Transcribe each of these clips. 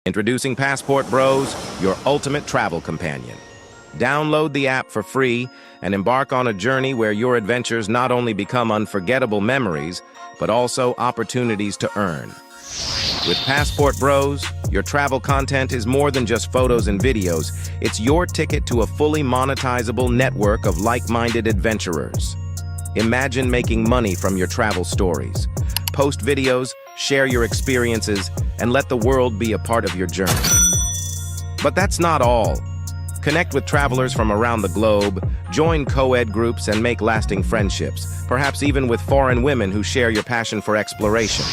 Introducing Passport Bros, your ultimate travel companion. Download the app for free and embark on a journey where your adventures not only become unforgettable memories, but also opportunities to earn. With Passport Bros, your travel content is more than just photos and videos. It's your ticket to a fully monetizable network of like-minded adventurers. Imagine making money from your travel stories. Post videos, share your experiences, and let the world be a part of your journey. But that's not all. Connect with travelers from around the globe, join co-ed groups, and make lasting friendships, perhaps even with foreign women who share your passion for exploration.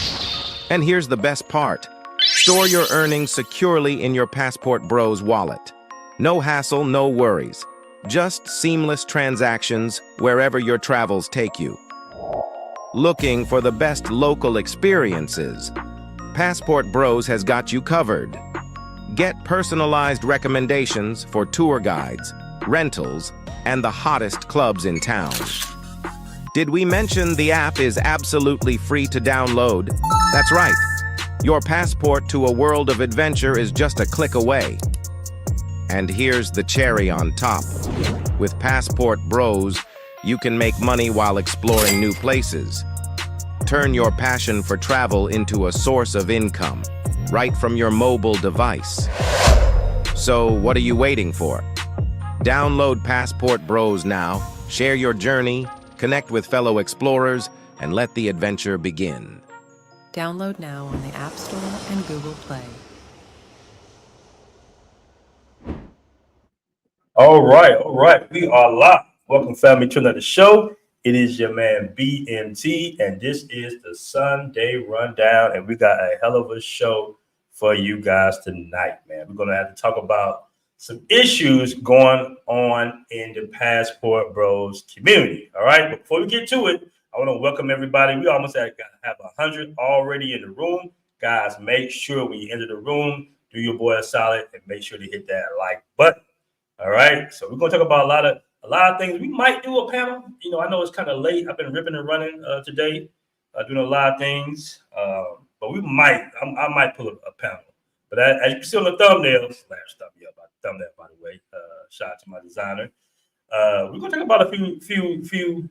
And here's the best part. Store your earnings securely in your Passport Bros wallet. No hassle, no worries. Just seamless transactions wherever your travels take you. Looking for the best local experiences? Passport Bros has got you covered. Get personalized recommendations for tour guides, rentals, and the hottest clubs in town. Did we mention the app is absolutely free to download? That's right. Your passport to a world of adventure is just a click away. And here's the cherry on top. With Passport Bros, you can make money while exploring new places. Turn your passion for travel into a source of income, right from your mobile device. So, what are you waiting for? Download Passport Bros now, share your journey, connect with fellow explorers, and let the adventure begin. Download now on the App Store and Google Play. All right. We are live. Welcome, family, to another show. It is your man BMT, and this is the Sunday Rundown, and we got a hell of a show for you guys tonight, man. We're going to have to talk about some issues going on in the Passport Bros community, all right? But before we get to it, I want to welcome everybody. We almost have 100 already in the room. Guys, make sure when you enter the room, do your boy a solid and make sure to hit that like button. All right, so we're gonna talk about a lot of things. We might do a panel. You know, I know it's kind of late. I've been ripping and running today, doing a lot of things. But we might, I might pull a panel. But as you can see on the thumbnail, stop me up about the thumbnail, by the way. Shout out to my designer. We're gonna talk about a few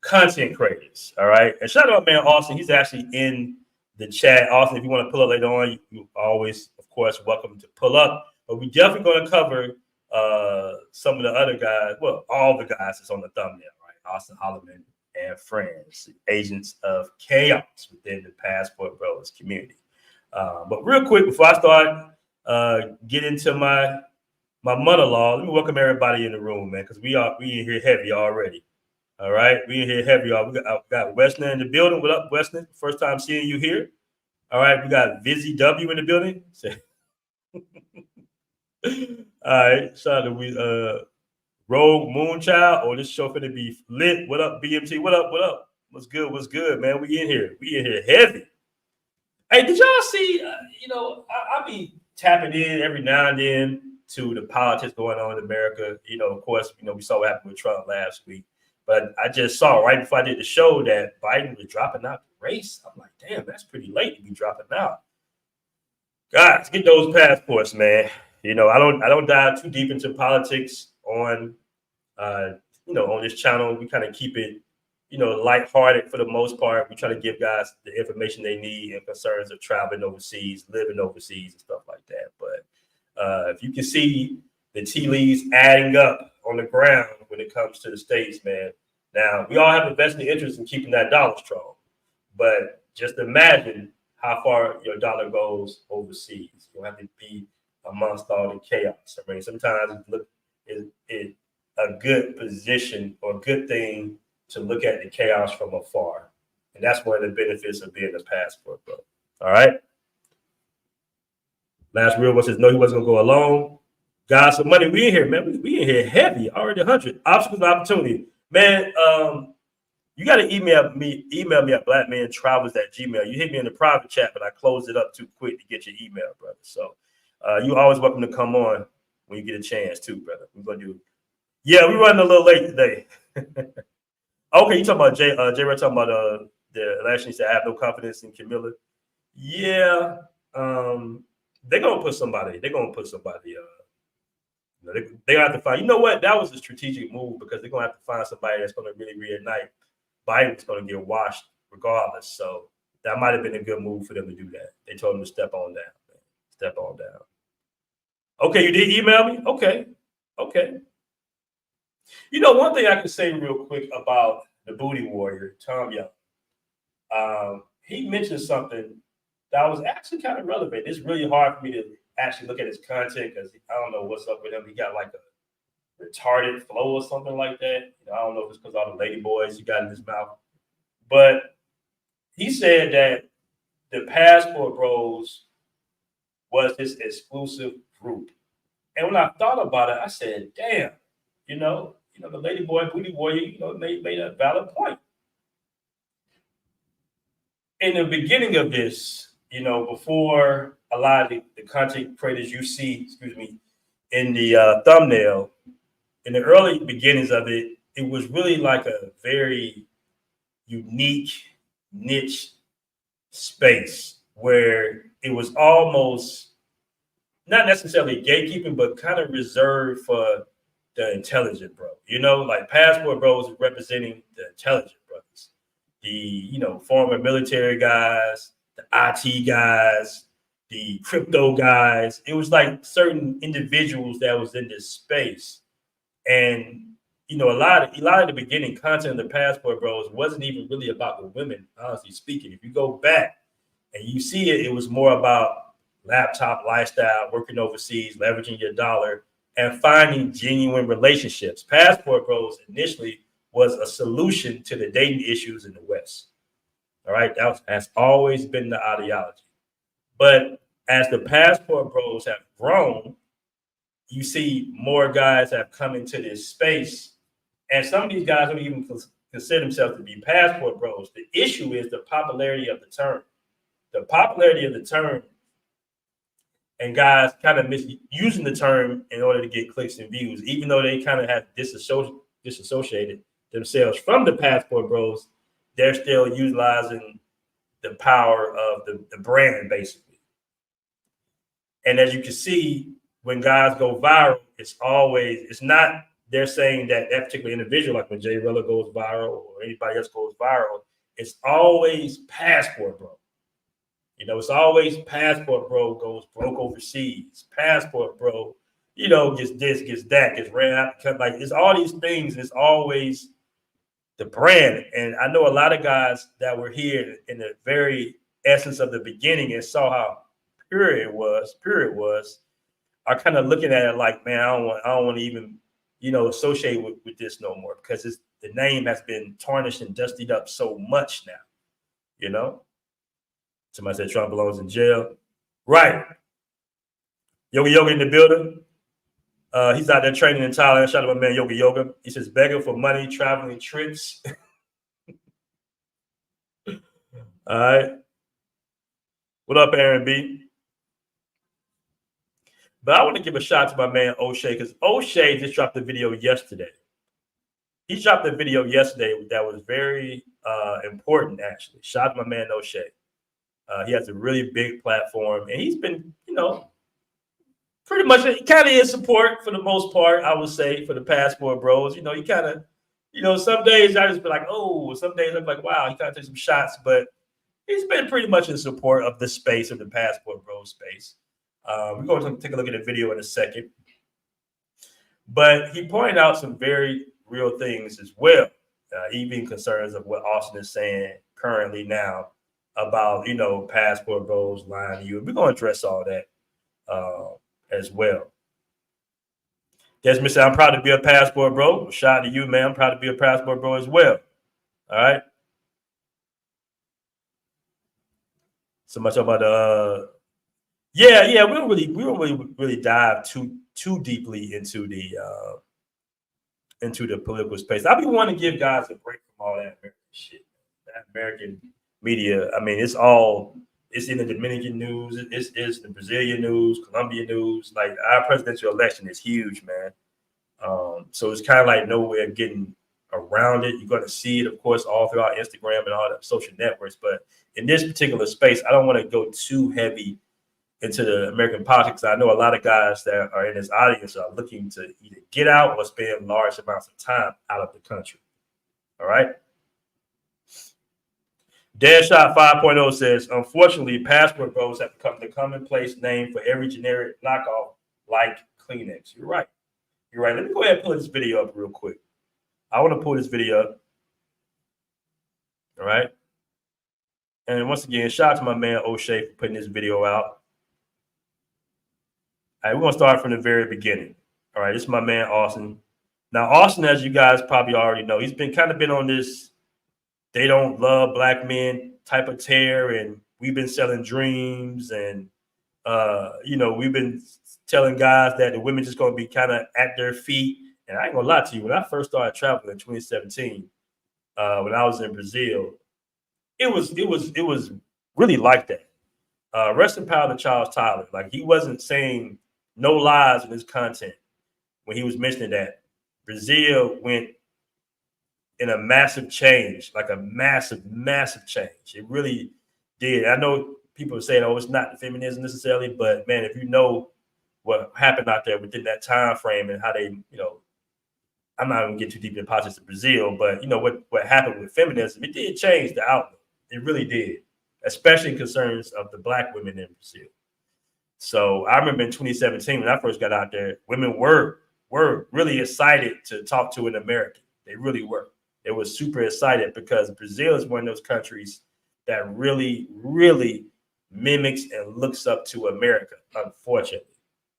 content creators. All right, and shout out man Auston. He's actually in the chat. Auston, if you want to pull up later on, you always, of course, welcome to pull up. But we definitely going to cover some of the other guys, well, all the guys that's on the thumbnail, right? Auston, Holleman, and friends, agents of chaos within the Passport Bros community. But real quick, before I start, get into my monologue, let me welcome everybody in the room, man, because we in here heavy already. All right, we in here heavy, y'all. We got Wesley in the building. What up, Wesley? First time seeing you here. All right, we got Vizzy W in the building. All right, shout out to Rogue Moonchild. Oh, this show finna be lit. What up, BMT? What up? What's good, man? We in here heavy. Hey, did y'all see? I be tapping in every now and then to the politics going on in America. You know, of course, we saw what happened with Trump last week. But I just saw right before I did the show that Biden was dropping out the race. I'm like, damn, that's pretty late to be dropping out. Guys, get those passports, man. I don't dive too deep into politics on on this channel. We kind of keep it, lighthearted for the most part. We try to give guys the information they need and concerns of traveling overseas, living overseas, and stuff like that. But if you can see the tea leaves adding up on the ground when it comes to the States, man. Now, we all have a vested interest in keeping that dollar strong. But just imagine how far your dollar goes overseas. You'll have to be amongst all the chaos. I mean, sometimes it's a good position or a good thing to look at the chaos from afar. And that's one of the benefits of being a passport, bro. All right? Last real one says, no, he wasn't going to go alone. Guys, some money. We in here, man. We in here heavy. Already 100. Obstacles and opportunity. Man, you got to email me at blackmantravels@gmail. You hit me in the private chat, but I closed it up too quick to get your email, brother. So you always welcome to come on when you get a chance too, brother. We're going to do. Yeah, we're running a little late today. Okay, you talking about Jay Red talking about the election. He said, I have no confidence in Camilla. Yeah. they're gonna put somebody. They're gonna put somebody. They have to find. You know what? That was a strategic move because they're gonna have to find somebody that's gonna really reignite. Biden's gonna get washed regardless. So that might have been a good move for them to do that. They told him to step on down. Man. Step on down. Okay, you did email me. Okay. You know, one thing I can say real quick about the booty warrior, Tom Young. He mentioned something that was actually kind of relevant. It's really hard for me to actually look at his content because I don't know what's up with him. He got like a retarded flow or something like that. You know, I don't know if it's because all the lady boys he got in his mouth. But he said that the Passport Bros was his exclusive group. And when I thought about it, I said, damn, you know, the lady boy, booty warrior, made a valid point. In the beginning of this, before a lot of the content creators you see, in the thumbnail, in the early beginnings of it, it was really like a very unique niche space where it was almost not necessarily gatekeeping, but kind of reserved for the intelligent bro. Like Passport Bros is representing the intelligent brothers, the former military guys, the IT guys, the crypto guys. It was like certain individuals that was in this space. And a lot of the beginning content of the Passport Bros wasn't even really about the women, honestly speaking. If you go back and you see it, it was more about laptop lifestyle, working overseas, leveraging your dollar, and finding genuine relationships. Passport Bros initially was a solution to the dating issues in the West. All right, has always been the ideology. But as the Passport Bros have grown, you see more guys have come into this space. And some of these guys don't even consider themselves to be Passport Bros. The issue is the popularity of the term. The popularity of the term and guys kind of misusing the term in order to get clicks and views, even though they kind of have disassociated themselves from the Passport Bros, they're still utilizing the power of the brand, basically. And as you can see, when guys go viral, it's not they're saying that particular individual, like when Jay Rilla goes viral or anybody else goes viral, it's always Passport Bro. It's always Passport Bro goes broke overseas. Passport Bro, gets this, gets that, gets ran out. Like, it's all these things. It's always the brand. And I know a lot of guys that were here in the very essence of the beginning and saw how pure it was, are kind of looking at it like, man, I don't want to even, associate with this no more because the name has been tarnished and dusted up so much now, Somebody said Trump belongs in jail. Right. Yoga in the building. He's out there training in Thailand. Shout out to my man Yoga. He says begging for money, traveling trips. All right. What up, Aaron B? But I want to give a shout out to my man O'Shea because O'Shea just dropped a video yesterday. He dropped a video yesterday that was very important, actually. Shout out to my man O'Shea. He has a really big platform, and he's been, pretty much kind of in support for the most part, I would say, for the Passport Bros. He kind of, some days I just be like, oh, some days I'm like, wow, he kind of takes some shots, but he's been pretty much in support of the space, of the Passport Bros space. We're going to take a look at the video in a second. But he pointed out some very real things as well, even concerns of what Auston is saying currently now about, Passport Bros lying to you. We're going to address all that as well. Desmond said, I'm proud to be a Passport Bro. Shout out to you, man. I'm proud to be a Passport Bro as well. All right. So much about yeah. We don't really dive too deeply into the political space. I be wanting to give guys a break from all that American shit. That American media. I mean, it's in the Dominican news, it's the Brazilian news, Colombian news. Like, our presidential election is huge, man. So it's kind of like no way of getting around it. You're going to see it, of course, all throughout Instagram and all the social networks. But in this particular space, I don't want to go too heavy into the American politics. I know a lot of guys that are in this audience are looking to either get out or spend large amounts of time out of the country. All right. Deadshot 5.0 says, unfortunately, passport bros have become the commonplace name for every generic knockoff like Kleenex. You're right. You're right. Let me go ahead and pull this video up real quick. I want to pull this video up. All right. And once again, shout out to my man O'Shea for putting this video out. All right, we're going to start from the very beginning. All right, this is my man Auston. Now, Auston, as you guys probably already know, he's been on this they don't love black men type of tear, and we've been selling dreams, and we've been telling guys that the women just going to be kind of at their feet. And I ain't gonna lie to you, when I first started traveling in 2017, when I was in Brazil, it was really like that. Rest in power to Charles Tyler. Like, he wasn't saying no lies in his content when he was mentioning that. Brazil went in a massive change, like a massive, massive change. It really did. I know people are saying, oh, it's not the feminism necessarily, but man, if you know what happened out there within that time frame and how they, I'm not going to get too deep in politics of Brazil, but what happened with feminism, it did change the outlook. It really did, especially in concerns of the black women in Brazil. So I remember in 2017, when I first got out there, women were really excited to talk to an American. They really were. They were super excited because Brazil is one of those countries that really, really mimics and looks up to America, unfortunately.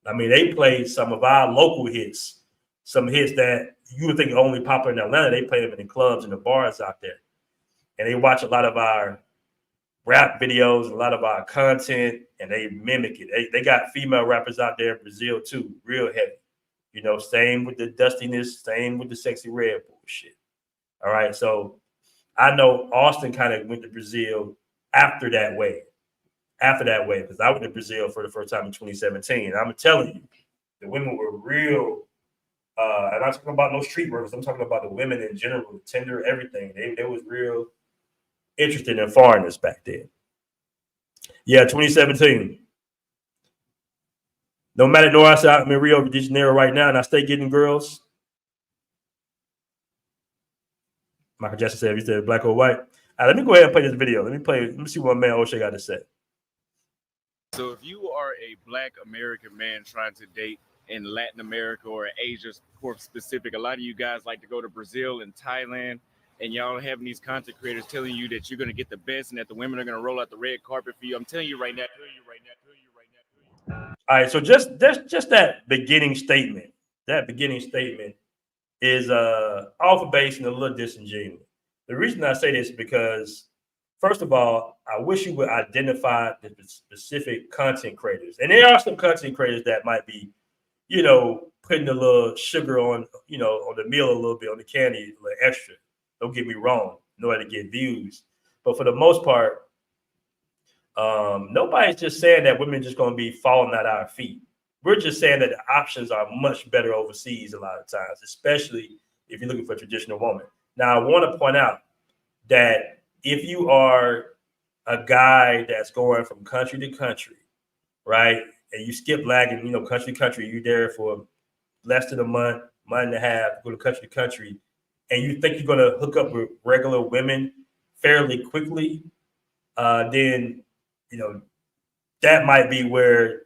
I mean, they played some of our local hits, some hits that you would think are only popular in Atlanta. They play them in the clubs and the bars out there. And they watch a lot of our rap videos, a lot of our content, and they mimic it. They got female rappers out there in Brazil too, real heavy. Same with the dustiness, same with the sexy red bullshit. All right, so I know Auston kind of went to Brazil after that wave, because I went to Brazil for the first time in 2017. And I'm telling you, the women were real. And I'm not talking about no street workers. I'm talking about the women in general, the Tinder, everything. They was real interested in foreigners back then. Yeah, 2017. No matter nuances, I'm in Rio de Janeiro right now, and I stay getting girls. Michael Jackson said, "You said black or white." All right, let me go ahead and play this video. Let me see what man O'Shea got to say. So if you are a black American man trying to date in Latin America or Asia, more specific, a lot of you guys like to go to Brazil and Thailand, and y'all having these content creators telling you that you're going to get the best and that the women are going to roll out the red carpet for you. I'm telling you right now. All right, so just that beginning statement. That beginning statement is off base and a little disingenuous. The reason I say this is because, first of all, I wish you would identify the specific content creators. And there are some content creators that might be, putting a little sugar on, on the meal a little bit, on the candy, a little extra. Don't get me wrong, in order to get views. But for the most part, nobody's just saying that women just going to be falling at our feet. We're just saying that the options are much better overseas a lot of times, especially if you're looking for a traditional woman. Now, I want to point out that if you are a guy that's going from country to country, right, and you skip lagging, country to country, you're there for less than a month and a half, go to country, and you think you're going to hook up with regular women fairly quickly, then, that might be where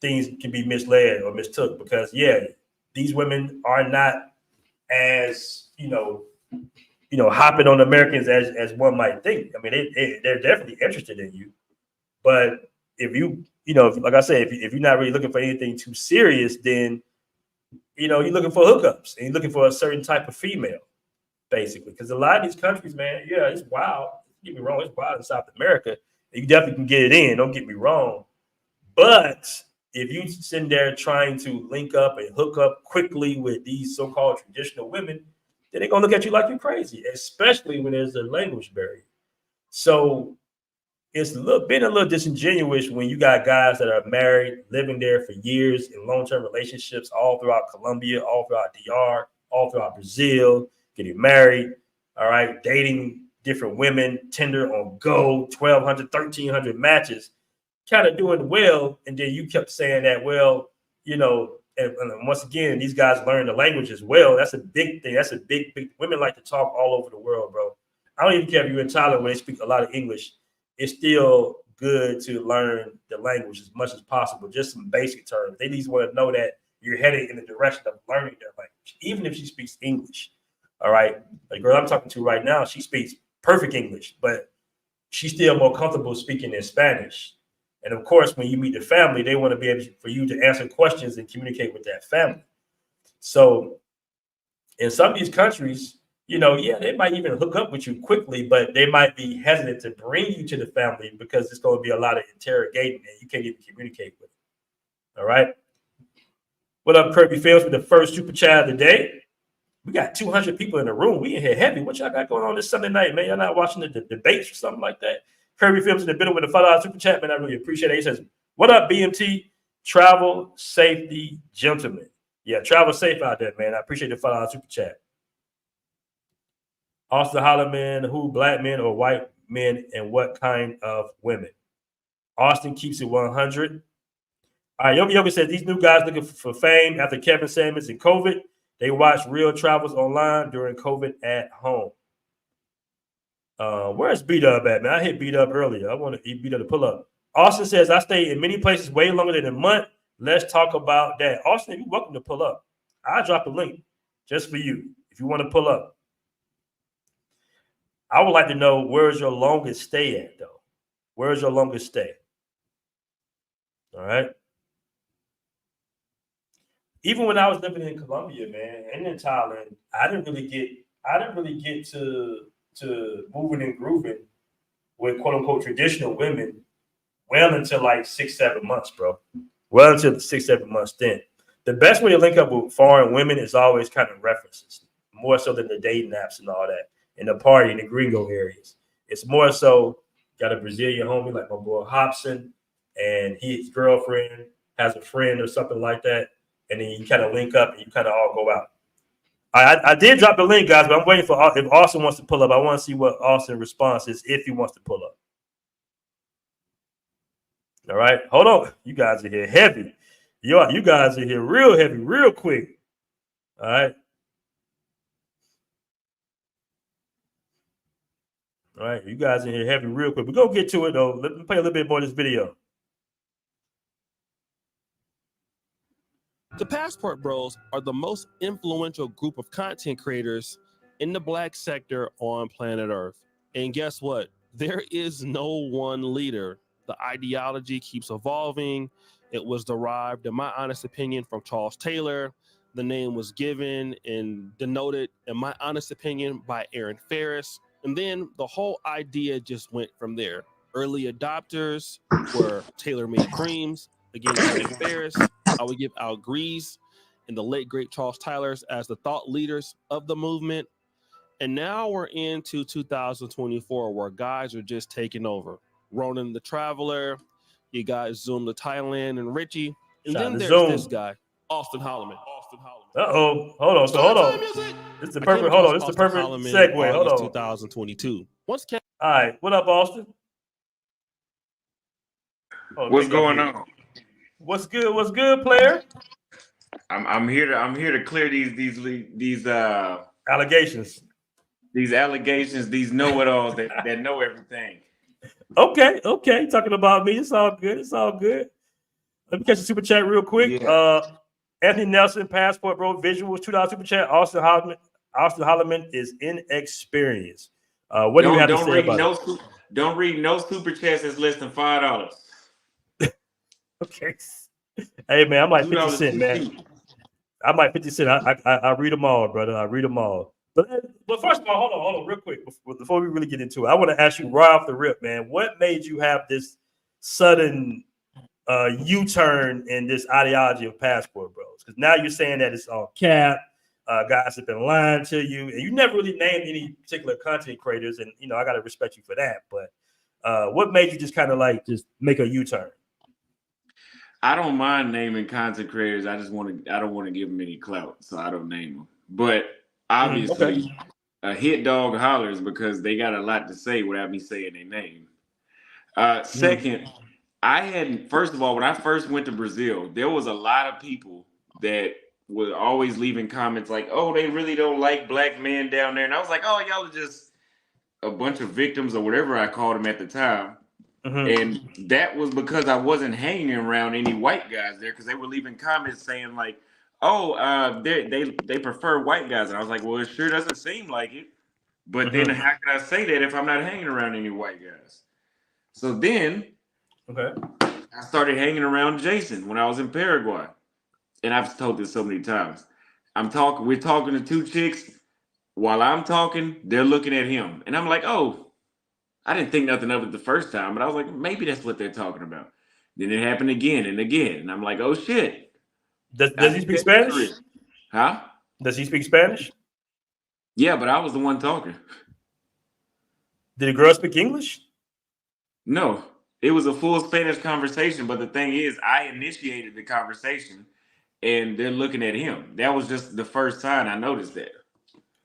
things can be misled or mistook, because these women are not as hopping on Americans as one might think. I mean, they're definitely interested in you, but if you like I said, if you're not really looking for anything too serious, then you're looking for hookups and you're looking for a certain type of female, basically. Because a lot of these countries, man, it's wild. Don't get me wrong, it's wild in South America. You definitely can get it in. Don't get me wrong. But if you sitting there trying to link up and hook up quickly with these so-called traditional women, then they're going to look at you like you're crazy, especially when there's a language barrier. So it's been a little disingenuous when you got guys that are married, living there for years in long-term relationships all throughout Colombia, all throughout DR, all throughout Brazil, getting married, all right, dating different women, Tinder on go, 1,200, 1,300 matches, kind of doing well, and then you kept saying that, well, you know, and once again, these guys learn the language as well. That's a big thing. That's a big. Women like to talk all over the world, bro. I don't even care if you're in Thailand where they speak a lot of English. It's still good to learn the language as much as possible, just some basic terms. They just want to know that you're headed in the direction of learning their language, even if she speaks English. All right. The girl I'm talking to right now, she speaks perfect English, but she's still more comfortable speaking in Spanish. And of course, when you meet the family, they want to be able for you to answer questions and communicate with that family. So in some of these countries, you know, yeah, they might even hook up with you quickly, but they might be hesitant to bring you to the family because it's going to be a lot of interrogating and you can't even communicate with them. All right. What up, Kirby Fields, with the first super chat of the day? We got 200 people in the room. We in here heavy. What y'all got going on this Sunday night, man? Y'all not watching the debates or something like that? Kirby Films in the middle with a $5 super chat, man. I really appreciate it. He says, what up, BMT? Travel safety, gentlemen. Yeah, travel safe out there, man. I appreciate the $5 super chat. Auston Holleman, who black men or white men and what kind of women? Auston keeps it 100. All right, Yogi Yogi says, these new guys looking for fame after Kevin Samuels and COVID. They watch real travels online during COVID at home. Where's B-Dub at, man? I hit B-Dub earlier. I want to eat B-Dub to pull up. Austin says, I stayed in many places way longer than a month. Let's talk about that. Austin, you're welcome to pull up. I'll drop a link just for you if you want to pull up. I would like to know, where's your longest stay at, though? Where's your longest stay? All right. Even when I was living in Colombia, man, and in Thailand, I didn't really get to moving and grooving with quote unquote traditional women well until like 6-7 months, bro. Well until the 6-7 months stint. The best way to link up with foreign women is always kind of references, more so than the dating apps and all that. In the party, in the gringo areas. It's more so got a Brazilian homie like my boy Hobson, and his girlfriend has a friend or something like that. And then you kind of link up and you kind of all go out. I did drop the link, guys, but I'm waiting for if Austin wants to pull up. I want to see what Austin's response is if he wants to pull up. All right, hold on. You guys are here heavy. You guys are here real heavy, real quick. All right. All right, you guys in here heavy real quick. We're going to get to it, though. Let me play a little bit more of this video. The Passport Bros are the most influential group of content creators in the Black sector on planet Earth. And guess what? There is no one leader. The ideology keeps evolving. It was derived, in my honest opinion, from Charles Taylor. The name was given and denoted, in my honest opinion, by Aaron Ferris. And then the whole idea just went from there. Early adopters were tailor-made dreams. Again, Aaron Ferris. I would give Al Grease and the late, great Charles Tylers as the thought leaders of the movement. And now we're into 2024 where guys are just taking over. Ronan the Traveler, you got Zoom to Thailand and Richie. And Shout then there's Zoom. this guy, Auston Holleman. Uh-oh. Hold on. So hold on. This is the perfect, hold on. This is the perfect segue. Hold on. 2022. All right. What up, Austin? Oh, what's going on? What's good? What's good, player? I'm here to clear these allegations. These allegations, these know-it-alls that know everything. Okay. Talking about me. It's all good. Let me catch the super chat real quick. Yeah. Anthony Nelson, Passport Bro, Visuals, $2 super chat. Auston Holleman is inexperienced. What do you have to say about it? Don't read no super chats that's less than $5. Okay. Hey, man, I'm like 50 cents, man. I'm like 50 cents. I read them all, brother. I read them all. But first of all, hold on, real quick. Before we really get into it, I want to ask you right off the rip, man, what made you have this sudden U-turn in this ideology of Passport Bros? Because now you're saying that it's all cap. Guys have been lying to you, and you never really named any particular content creators, and I got to respect you for that. But what made you just kind of like just make a U-turn? I don't mind naming content creators. I don't want to give them any clout, so I don't name them. But obviously, a hit dog hollers because they got a lot to say without me saying their name. Second, I had, first of all, when I first went to Brazil, there was a lot of people that were always leaving comments like, "Oh, they really don't like black men down there," and I was like, "Oh, y'all are just a bunch of victims or whatever I called them at the time." And that was because I wasn't hanging around any white guys there, because they were leaving comments saying like, "Oh, they prefer white guys," and I was like, "Well, it sure doesn't seem like it." But then how can I say that if I'm not hanging around any white guys? So then I started hanging around Jason when I was in Paraguay. And I've told this so many times. We're talking to two chicks. While I'm talking, they're looking at him. And I'm like, oh, I didn't think nothing of it the first time, but I was like, maybe that's what they're talking about. Then it happened again and again. And I'm like, oh shit. Does he speak Spanish? Huh? Does he speak Spanish? Yeah, but I was the one talking. Did the girl speak English? No, it was a full Spanish conversation. But the thing is, I initiated the conversation and they're looking at him. That was just the first time I noticed that.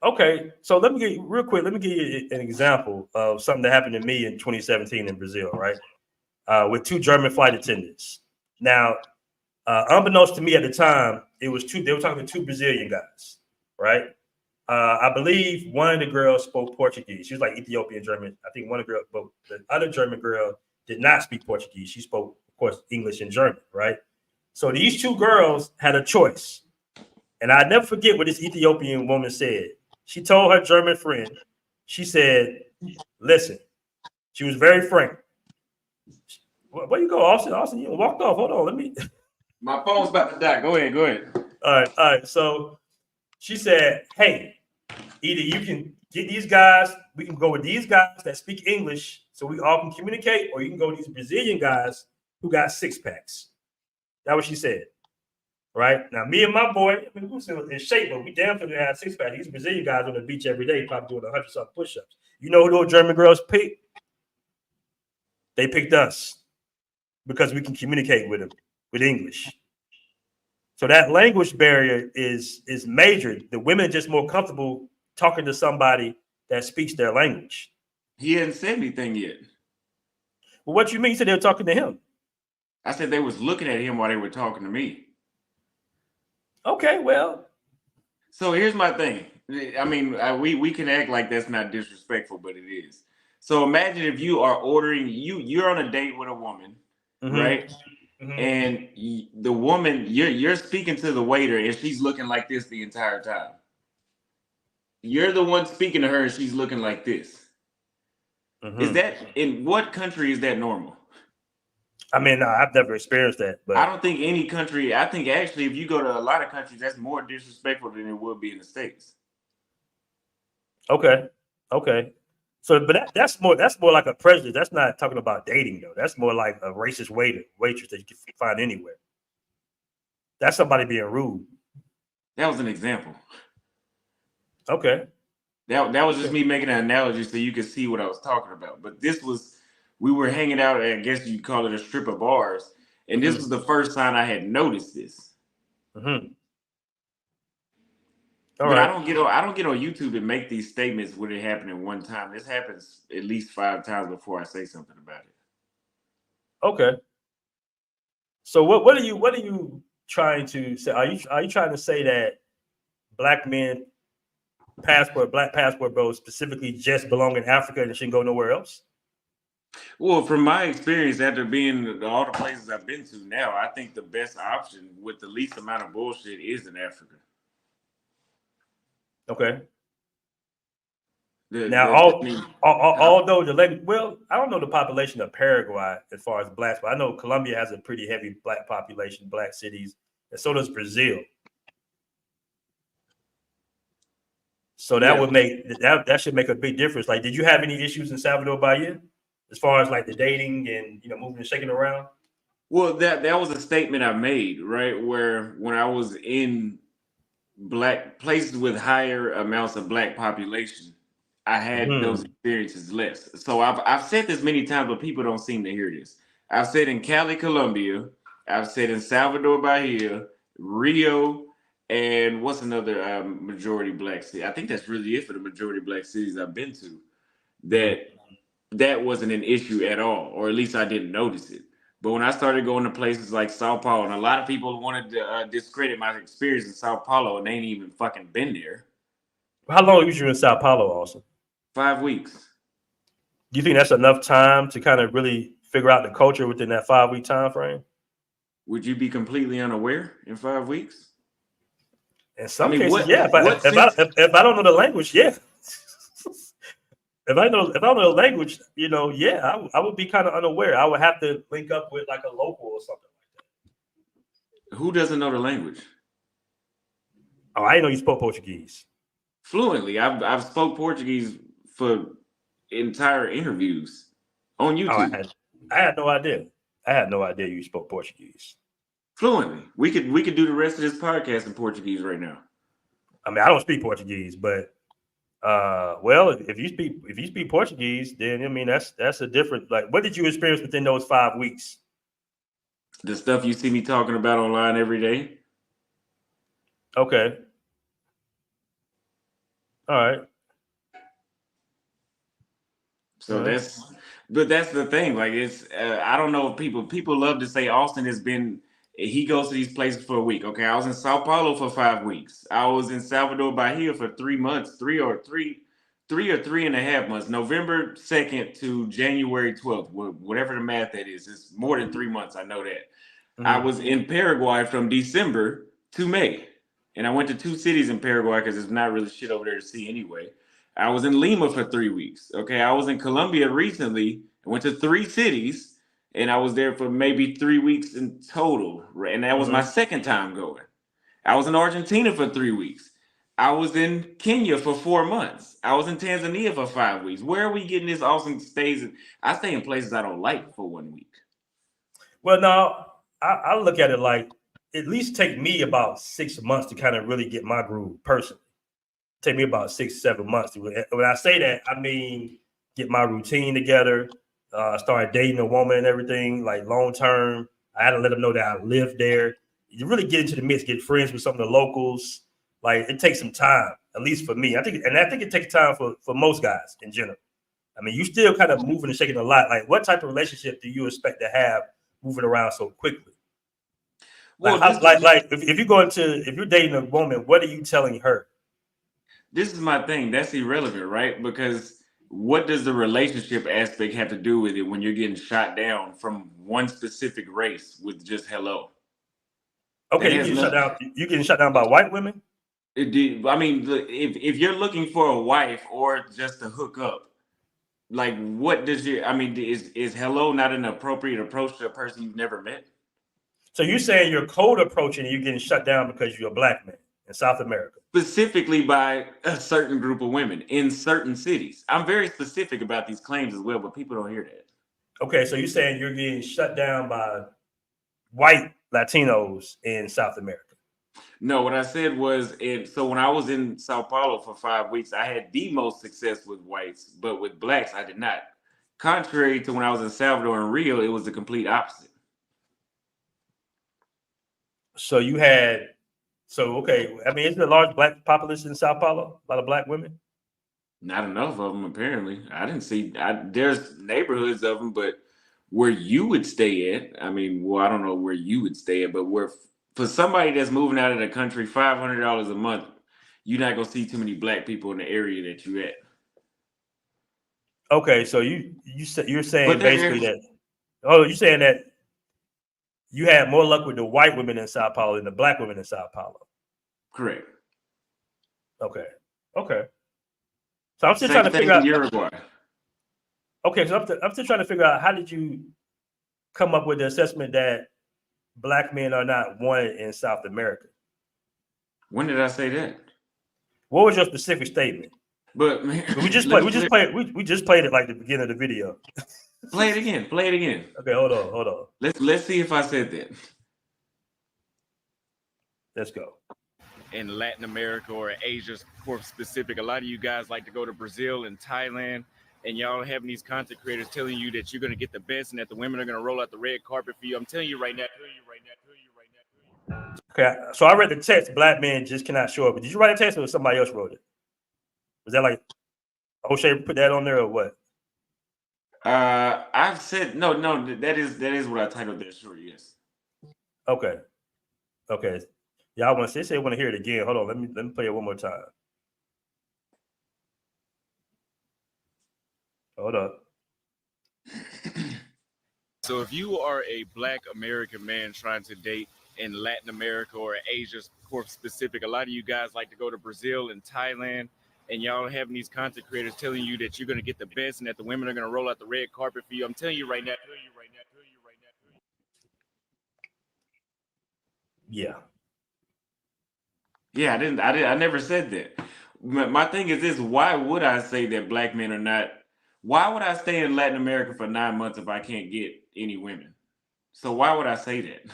Okay, so let me give you an example of something that happened to me in 2017 in Brazil, right? With two German flight attendants. Now, unbeknownst to me at the time, they were talking to two Brazilian guys, right? I believe one of the girls spoke Portuguese. She was like Ethiopian German. I think one of the girls, but the other German girl did not speak Portuguese. She spoke, of course, English and German, right? So these two girls had a choice. And I never forget what this Ethiopian woman said. She told her German friend, she said, listen, she was very frank. Where you go, Auston? Auston, you walked off. Hold on, let me. My phone's about to die. Go ahead. All right. So she said, hey, either you can get these guys, we can go with these guys that speak English so we all can communicate, or you can go with these Brazilian guys who got six packs. That's what she said. Right now, me and my boy, I mean, we was in shape, but we damn sure didn't have six pack. These Brazilian guys on the beach every day, probably doing 100-something push-ups. You know who those German girls picked? They picked us because we can communicate with them with English. So that language barrier is major. The women are just more comfortable talking to somebody that speaks their language. He hadn't said anything yet. Well, what you mean? You said they were talking to him. I said they was looking at him while they were talking to me. Okay, well. So here's my thing. I mean, we can act like that's not disrespectful, but it is. So imagine if you are ordering, you're on a date with a woman, right? And the woman, you're speaking to the waiter and she's looking like this the entire time. You're the one speaking to her and she's looking like this. Is that, in what country is that normal? I mean, I've never experienced that, but I don't think any country. I think actually, if you go to a lot of countries, that's more disrespectful than it would be in the States. Okay. So, but that's more like a prejudice. That's not talking about dating though. That's more like a racist waitress that you can find anywhere. That's somebody being rude. That was an example. Okay. That was just me making an analogy so you could see what I was talking about. But we were hanging out at, I guess you'd call it a strip of bars, and this was the first time I had noticed this. But right. I don't get on YouTube and make these statements when it happened in one time. This happens at least 5 times before I say something about it. Okay. So what are you trying to say? Are you trying to say that black men black passport bros specifically just belong in Africa and shouldn't go nowhere else? Well, from my experience, after being all the places I've been to now, I think the best option with the least amount of bullshit is in Africa. Okay. Although I don't know the population of Paraguay as far as blacks, but I know Colombia has a pretty heavy black population, black cities, and so does Brazil. So that would make that should make a big difference. Like, did you have any issues in Salvador Bahia as far as like the dating and moving and shaking around? Well, that was a statement I made, right? Where when I was in black places with higher amounts of black population, I had those experiences less. So I've said this many times, but people don't seem to hear this. I've said in Cali, Colombia. I've said in Salvador Bahia, Rio, and what's another majority black city? I think that's really it for the majority black cities I've been to. That wasn't an issue at all, or at least I didn't notice it. But when I started going to places like Sao Paulo, and a lot of people wanted to discredit my experience in Sao Paulo, and they ain't even fucking been there. How long was you in Sao Paulo, Austin? 5 weeks. Do you think that's enough time to kind of really figure out the culture within that 5-week time frame? Would you be completely unaware in 5 weeks? In some cases, yeah. But if I don't know the language, yeah. If I don't know the language, yeah, I would be kind of unaware. I would have to link up with like a local or something like that. Who doesn't know the language? Oh, I didn't know you spoke Portuguese. Fluently. I've spoke Portuguese for entire interviews on YouTube. Oh, I had no idea. I had no idea you spoke Portuguese. Fluently. We could do the rest of this podcast in Portuguese right now. I mean, I don't speak Portuguese, but well, if you speak Portuguese, then I mean that's a different. Like, what did you experience within those 5 weeks? The stuff you see me talking about online every day. Okay. All right. So that's the thing. Like, it's I don't know if people love to say Austin has been. He goes to these places for a week. Okay, I was in Sao Paulo for 5 weeks. I was in Salvador Bahia for 3 months, three or 3.5 months. November 2nd to January 12th, whatever the math that is. It's more than 3 months. I know that. Mm-hmm. I was in Paraguay from December to May, and I went to 2 cities in Paraguay because there's not really shit over there to see anyway. I was in Lima for 3 weeks. Okay, I was in Colombia recently. I went to 3 cities. And I was there for maybe 3 weeks in total. And that was my second time going. I was in Argentina for 3 weeks. I was in Kenya for 4 months. I was in Tanzania for 5 weeks. Where are we getting this awesome stays? I stay in places I don't like for 1 week. Well, no, I look at it like at least take me about 6 months to kind of really get my groove personally. Take me about 6-7 months. When I say that, I mean get my routine together. Started dating a woman and everything, like long term. I had to let them know that I lived there. You really get into the mix, get friends with some of the locals. Like, it takes some time, at least for me. I think it takes time for most guys in general. I mean, you still kind of moving and shaking a lot. Like, what type of relationship do you expect to have moving around so quickly? Well, if you're dating a woman, what are you telling her? This is my thing. That's irrelevant, right? Because what does the relationship aspect have to do with it when you're getting shot down from one specific race with just hello? Okay, you're getting shot down by white women? I mean, if you're looking for a wife or just to hook up, like, what does is hello not an appropriate approach to a person you've never met? So you're saying you're cold approaching and you're getting shut down because you're a black man in South America? Specifically by a certain group of women in certain cities. I'm very specific about these claims as well, but people don't hear that. Okay, so you're saying you're getting shut down by white Latinos in South America? No, what I said was, so when I was in Sao Paulo for 5 weeks, I had the most success with whites, but with blacks, I did not. Contrary to when I was in Salvador and Rio, it was the complete opposite. Okay. I mean, isn't there a large black population in Sao Paulo? A lot of black women? Not enough of them, apparently. I didn't see. There's neighborhoods of them, but where you would stay at, I mean, well, I don't know where you would stay at, but for somebody that's moving out of the country, $500 a month, you're not gonna see too many black people in the area that you're at. Okay, so you're saying basically that. Oh, you're saying that you had more luck with the white women in Sao Paulo than the black women in Sao Paulo. Correct. Okay. So I'm still trying to figure out Uruguay. Okay, so I'm still trying to figure out, how did you come up with the assessment that black men are not wanted in South America? When did I say that? What was your specific statement? But man, we just played it like the beginning of the video. Play it again. Okay, hold on. Let's see if I said that. Let's go. In Latin America or Asia, for specific, a lot of you guys like to go to Brazil and Thailand, and y'all having these content creators telling you that you're going to get the best and that the women are going to roll out the red carpet for you. I'm telling you right now. Okay, so I read the text, black men just cannot show up. But did you write a text or somebody else wrote it? Was that like O'Shea put that on there or what? I've said no. That is what I titled that. Sure, yes. Okay. Y'all want to say want to hear it again? Hold on. Let me play it one more time. Hold up. So if you are a Black American man trying to date in Latin America or Asia, for specific, a lot of you guys like to go to Brazil and Thailand, and y'all having these content creators telling you that you're going to get the best and that the women are going to roll out the red carpet for you. I'm telling you right now. Yeah. Yeah, I never said that. My thing is this: why would I say that black men are not? Why would I stay in Latin America for 9 months if I can't get any women? So why would I say that?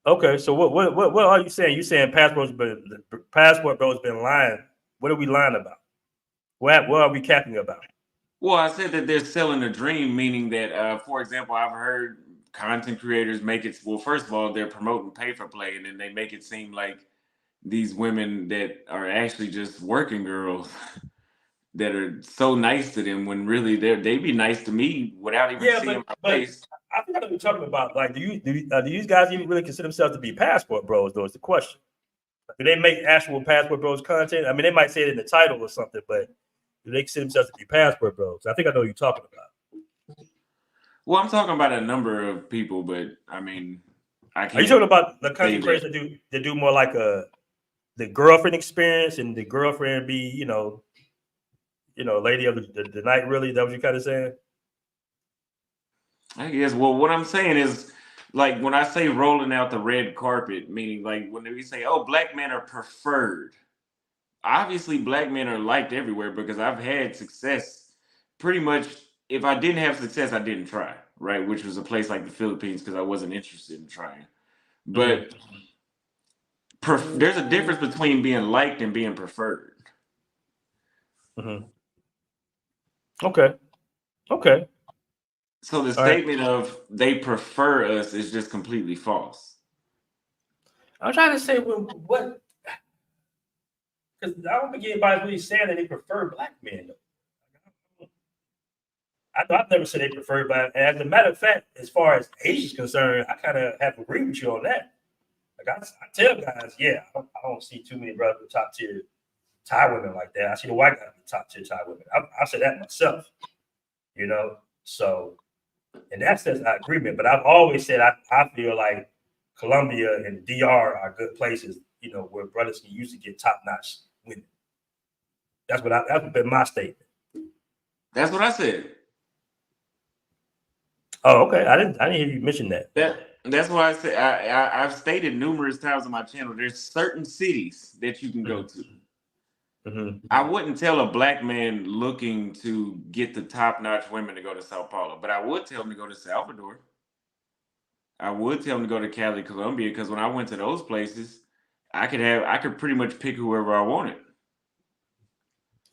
Okay. So what are you saying? You saying passport bro's been lying? What are we lying about? What are we capping about? Well, I said that they're selling a dream, meaning that, for example, I've heard content creators make it. Well, first of all, they're promoting pay for play, and then they make it seem like these women that are actually just working girls that are so nice to them when really they be nice to me without even seeing my face. I think I know what you're talking about. Like, do you guys even really consider themselves to be passport bros? Though is the question. Do they make actual passport bros content? I mean, they might say it in the title or something, but do they consider themselves to be passport bros? I think I know what you're talking about. Well, I'm talking about a number of people, but I mean, I can't. Are you talking about the content creators that do more like the girlfriend experience and the girlfriend be, lady of the night, really? That what you kind of saying? I guess. Well, what I'm saying is, like, when I say rolling out the red carpet, meaning like when we say, oh, black men are preferred. Obviously, black men are liked everywhere because I've had success pretty much. If I didn't have success, I didn't try, right? Which was a place like the Philippines because I wasn't interested in trying. But there's a difference between being liked and being preferred. Mm-hmm. Okay. So the statement of they prefer us is just completely false. I'm trying to say what, because I don't think anybody's really saying that they prefer black men, though. I've never said they prefer black. And as a matter of fact, as far as Asia is concerned, I kind of have to agree with you on that. Like I tell guys, yeah, I don't see too many brothers with top tier Thai women like that. I see the white guys with top tier Thai women. I say that myself, So in that sense, I agree with it. But I've always said I feel like Colombia and DR are good places, where brothers can use to get top notch women. That's been my statement. That's what I said. Oh, okay. I didn't hear you mention that. That's why I say I've stated numerous times on my channel. There's certain cities that you can go to. Mm-hmm. I wouldn't tell a black man looking to get the top-notch women to go to Sao Paulo, but I would tell him to go to Salvador. I would tell him to go to Cali, Colombia, because when I went to those places, I could pretty much pick whoever I wanted.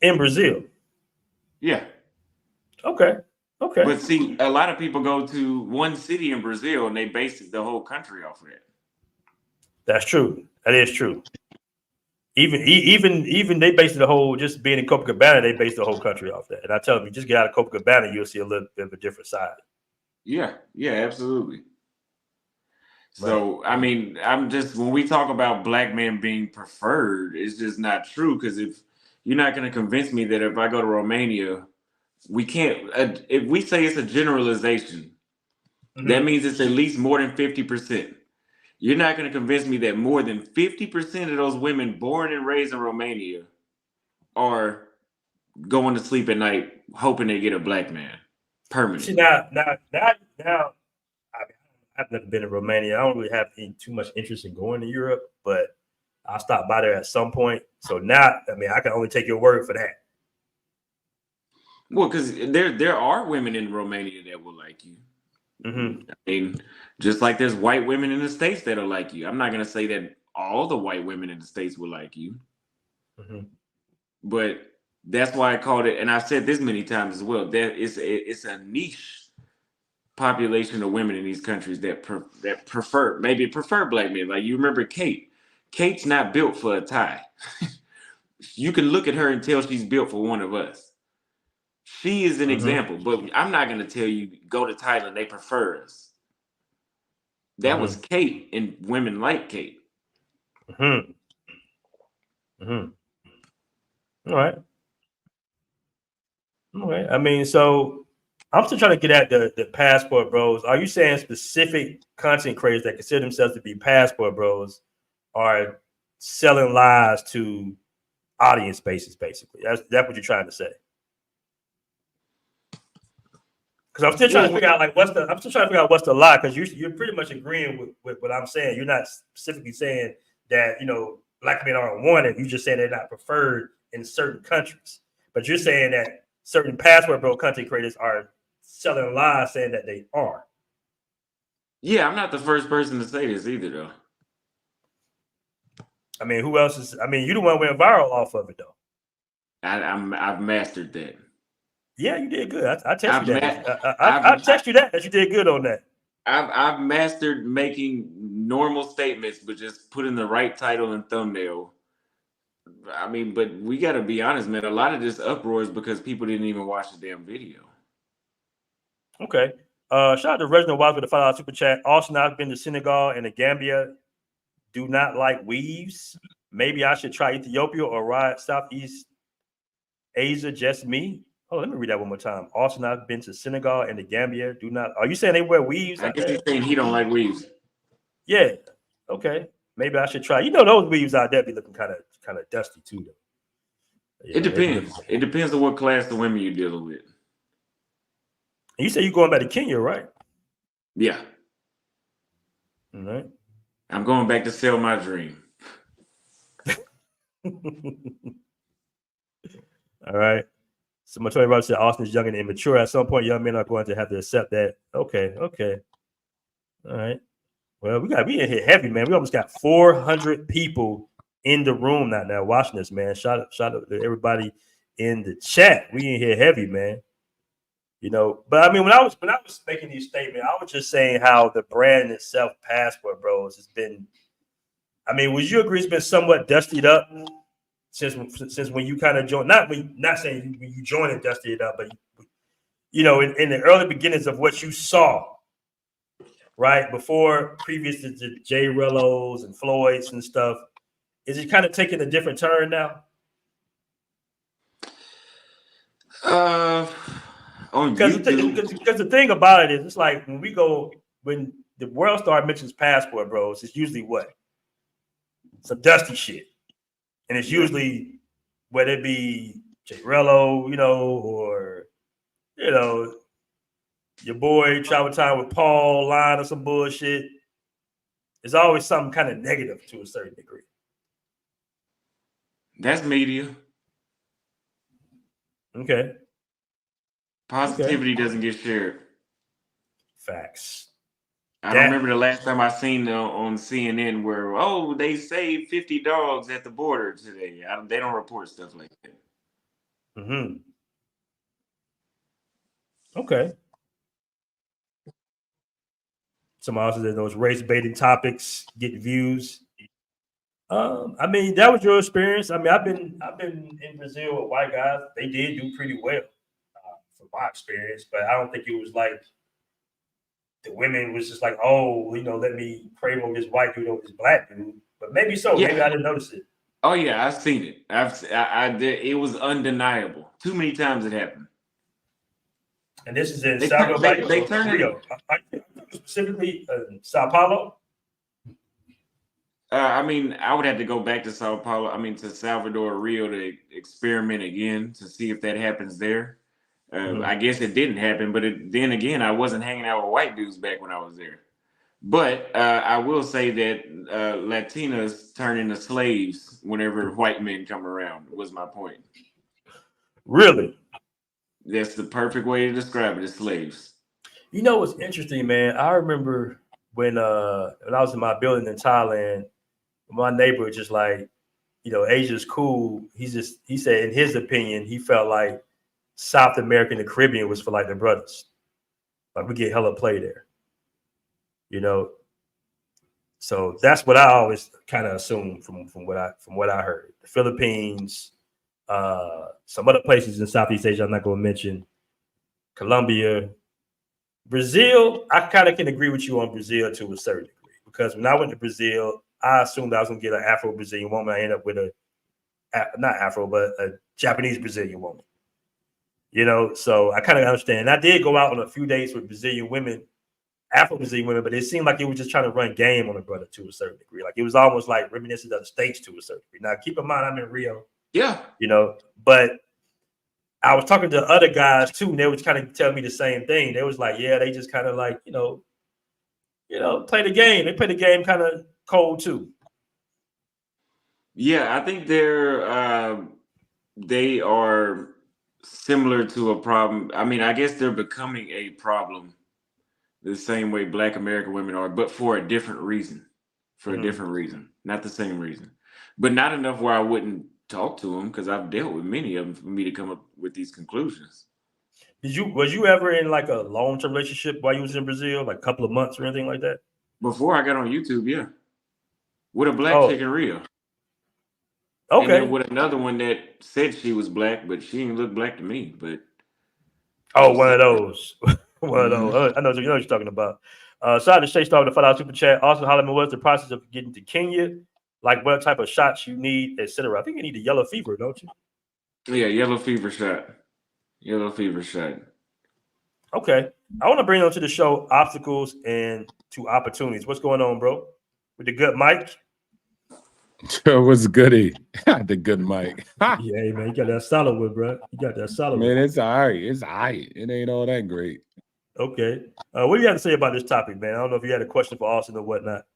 In Brazil. Yeah. Okay. But see, a lot of people go to one city in Brazil and they base the whole country off of that. That's true. That is true. Even they base the whole, just being in Copacabana, they base the whole country off that. And I tell them, you just get out of Copacabana, you'll see a little bit of a different side. Yeah, absolutely. So, I mean, when we talk about black men being preferred, it's just not true. Because if you're not going to convince me that if I go to Romania, we can't, if we say it's a generalization, that means it's at least more than 50%. You're not going to convince me that more than 50% of those women born and raised in Romania are going to sleep at night hoping they get a black man permanent. See, now, I've never been to Romania. I don't really have too much interest in going to Europe, but I'll stop by there at some point. So now, I mean, I can only take your word for that. Well, because there are women in Romania that will like you. Mm-hmm. I mean, just like there's white women in the States that are like you. I'm not going to say that all the white women in the States will like you. Mm-hmm. But that's why I called it, and I've said this many times as well, that it's a niche population of women in these countries that prefer black men. Like, you remember Kate. Kate's not built for a tie. You can look at her and tell she's built for one of us. She is an example, but I'm not going to tell you go to Thailand. They prefer us. That was Kate, and women like Kate. All right. I mean, so I'm still trying to get at the passport bros. Are you saying specific content creators that consider themselves to be passport bros are selling lies to audience bases, basically? That's what you're trying to say. Because I'm still trying to figure out what's the lie, because you're pretty much agreeing with what I'm saying. You're not specifically saying that, black men aren't wanted. You're just saying they're not preferred in certain countries. But you're saying that certain passport bro content creators are selling lies saying that they are. Yeah, I'm not the first person to say this either, though. I mean, who else is? I mean, you the one went viral off of it, though. I've mastered that. Yeah, you did good. I text you that. I text you that you did good on that. I've mastered making normal statements, but just putting the right title and thumbnail. I mean, but we got to be honest, man. A lot of this uproar is because people didn't even watch the damn video. Okay. Shout out to Reginald Watts with a $5 super chat. Auston, I've been to Senegal and the Gambia. Do not like weaves. Maybe I should try Ethiopia or ride Southeast Asia. Just me. Oh, let me read that one more time. Auston, I've been to Senegal and the Gambia. Do not. Are you saying they wear weaves? I guess he's saying he don't like weaves. Yeah. Okay. Maybe I should try. Those weaves out there be looking kind of dusty too, though. Yeah, it depends. It depends on what class of women you're dealing with. And you say you're going back to Kenya, right? Yeah. All right. I'm going back to sell my dream. All right. So my 20 brother said Auston is young and immature. At some point, young men are going to have to accept that. Okay. All right. Well, we in here heavy, man. We almost got 400 people in the room now watching this, man. Shout out to everybody in the chat. We in here heavy, man. But I mean, when I was making these statements, I was just saying how the brand itself, Passport Bros, has been. I mean, would you agree it's been somewhat dustied up since when you kind of joined? Not saying when you joined it, dusted it up, but in the early beginnings of what you saw, right before previous to the J Rellos and Floyds and stuff, is it kind of taking a different turn now? Because the thing about it is, it's like when the World Star mentions Passport Bros, it's usually what? Some dusty shit. And it's usually whether it be J Rello, or your boy Travel Time with Paul line or some bullshit. There's always something kind of negative to a certain degree. That's media. Okay. Positivity doesn't get shared. Facts. I don't remember the last time I seen on CNN where, they saved 50 dogs at the border today. They don't report stuff like that. Mm-hmm. Okay. Some also that those race baiting topics get views. I mean, that was your experience. I mean, I've been in Brazil with white guys. They did do pretty well, from my experience. But I don't think it was like the women was just like, let me pray on this white dude over this black dude. But maybe so. Yeah. Maybe I didn't notice it. Oh yeah, I've seen it. It was undeniable. Too many times it happened. And this is in Salvador. They turned Rio. Specifically Sao Paulo. I mean, I would have to go back to Sao Paulo. to Salvador, Rio to experiment again to see if that happens there. I guess it didn't happen, but then again, I wasn't hanging out with white dudes back when I was there. But I will say that Latinas turn into slaves whenever white men come around, was my point. Really? That's the perfect way to describe it, as slaves. What's interesting, man? I remember when I was in my building in Thailand, my neighbor was just like, Asia's cool. He said, in his opinion, he felt like South America and the Caribbean was for like the brothers. Like we get hella play there. So that's what I always kind of assumed from what I heard. The Philippines, some other places in Southeast Asia I'm not going to mention, Colombia, Brazil. I kind of can agree with you on Brazil to a certain degree, because when I went to Brazil, I assumed I was going to get an Afro-Brazilian woman. I ended up with not Afro, but a Japanese Brazilian woman. You know, so I kind of understand. And I did go out on a few dates with Brazilian women, Afro-Brazilian women, but it seemed like it was just trying to run game on a brother to a certain degree. Like it was almost like reminiscent of the States to a certain degree. Now, keep in mind, I'm in Rio. Yeah. You know, but I was talking to other guys too, and they was kind of telling me the same thing. They was like, yeah, they just kind of like, play the game. They play the game kind of cold too. Yeah, I think they are similar to a problem. I mean, I guess they're becoming a problem the same way Black American women are, but for a different reason. For a different reason, not the same reason, but not enough where I wouldn't talk to them, because I've dealt with many of them for me to come up with these conclusions. Was you ever in like a long-term relationship while you was in Brazil, like a couple of months or anything like that? Before I got on YouTube, yeah, with a black chick in Rio. Okay. And then with another one that said she was black, but she didn't look black to me. But one of those. One of those. I know what you're talking about. Shout out to Shay Star with the $5 super chat. Auston, Holleman, what's the process of getting to Kenya? Like what type of shots you need, etc. I think you need a yellow fever, don't you? Yeah, yellow fever shot. Yellow fever shot. Okay. I want to bring on to the show obstacles and to opportunities. What's going on, bro? With the good mic? Yo, what's goody? The good mic. Yeah, man, you got that solid one, bro. You got that solid one. Man, it's all right. It's all right. It ain't all that great. Okay. What do you have to say about this topic, man? I don't know if you had a question for Auston or whatnot.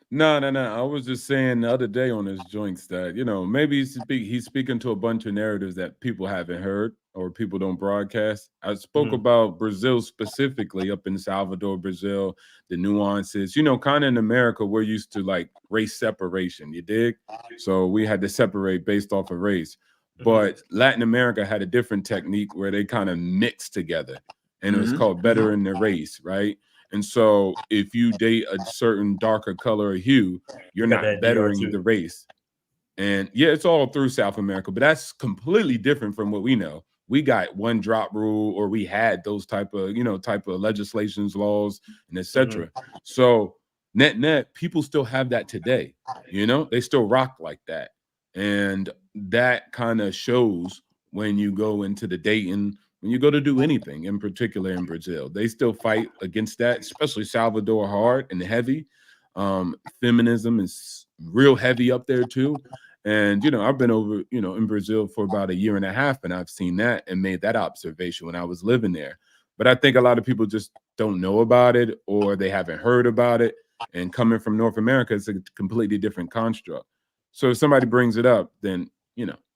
No. I was just saying the other day on his joints that, maybe he's speaking to a bunch of narratives that people haven't heard or people don't broadcast. I spoke about Brazil specifically, up in Salvador, Brazil, the nuances. Kind of in America, we're used to like race separation, you dig? So we had to separate based off of race. But Latin America had a different technique where they kind of mixed together, and it was called better in the race, right? And so if you date a certain darker color or hue, you're not bettering the race. And yeah, it's all through South America, but that's completely different from what we know. We got one drop rule, or we had those type of legislations, laws, and etc. So net, people still have that today. They still rock like that. And that kind of shows when you go into the dating, when you go to do anything, in particular in Brazil. They still fight against that, especially Salvador, hard and heavy. Feminism is real heavy up there too. And, I've been over, in Brazil for about 1.5 years, and I've seen that and made that observation when I was living there. But I think a lot of people just don't know about it, or they haven't heard about it. And coming from North America, it's a completely different construct. So if somebody brings it up, then,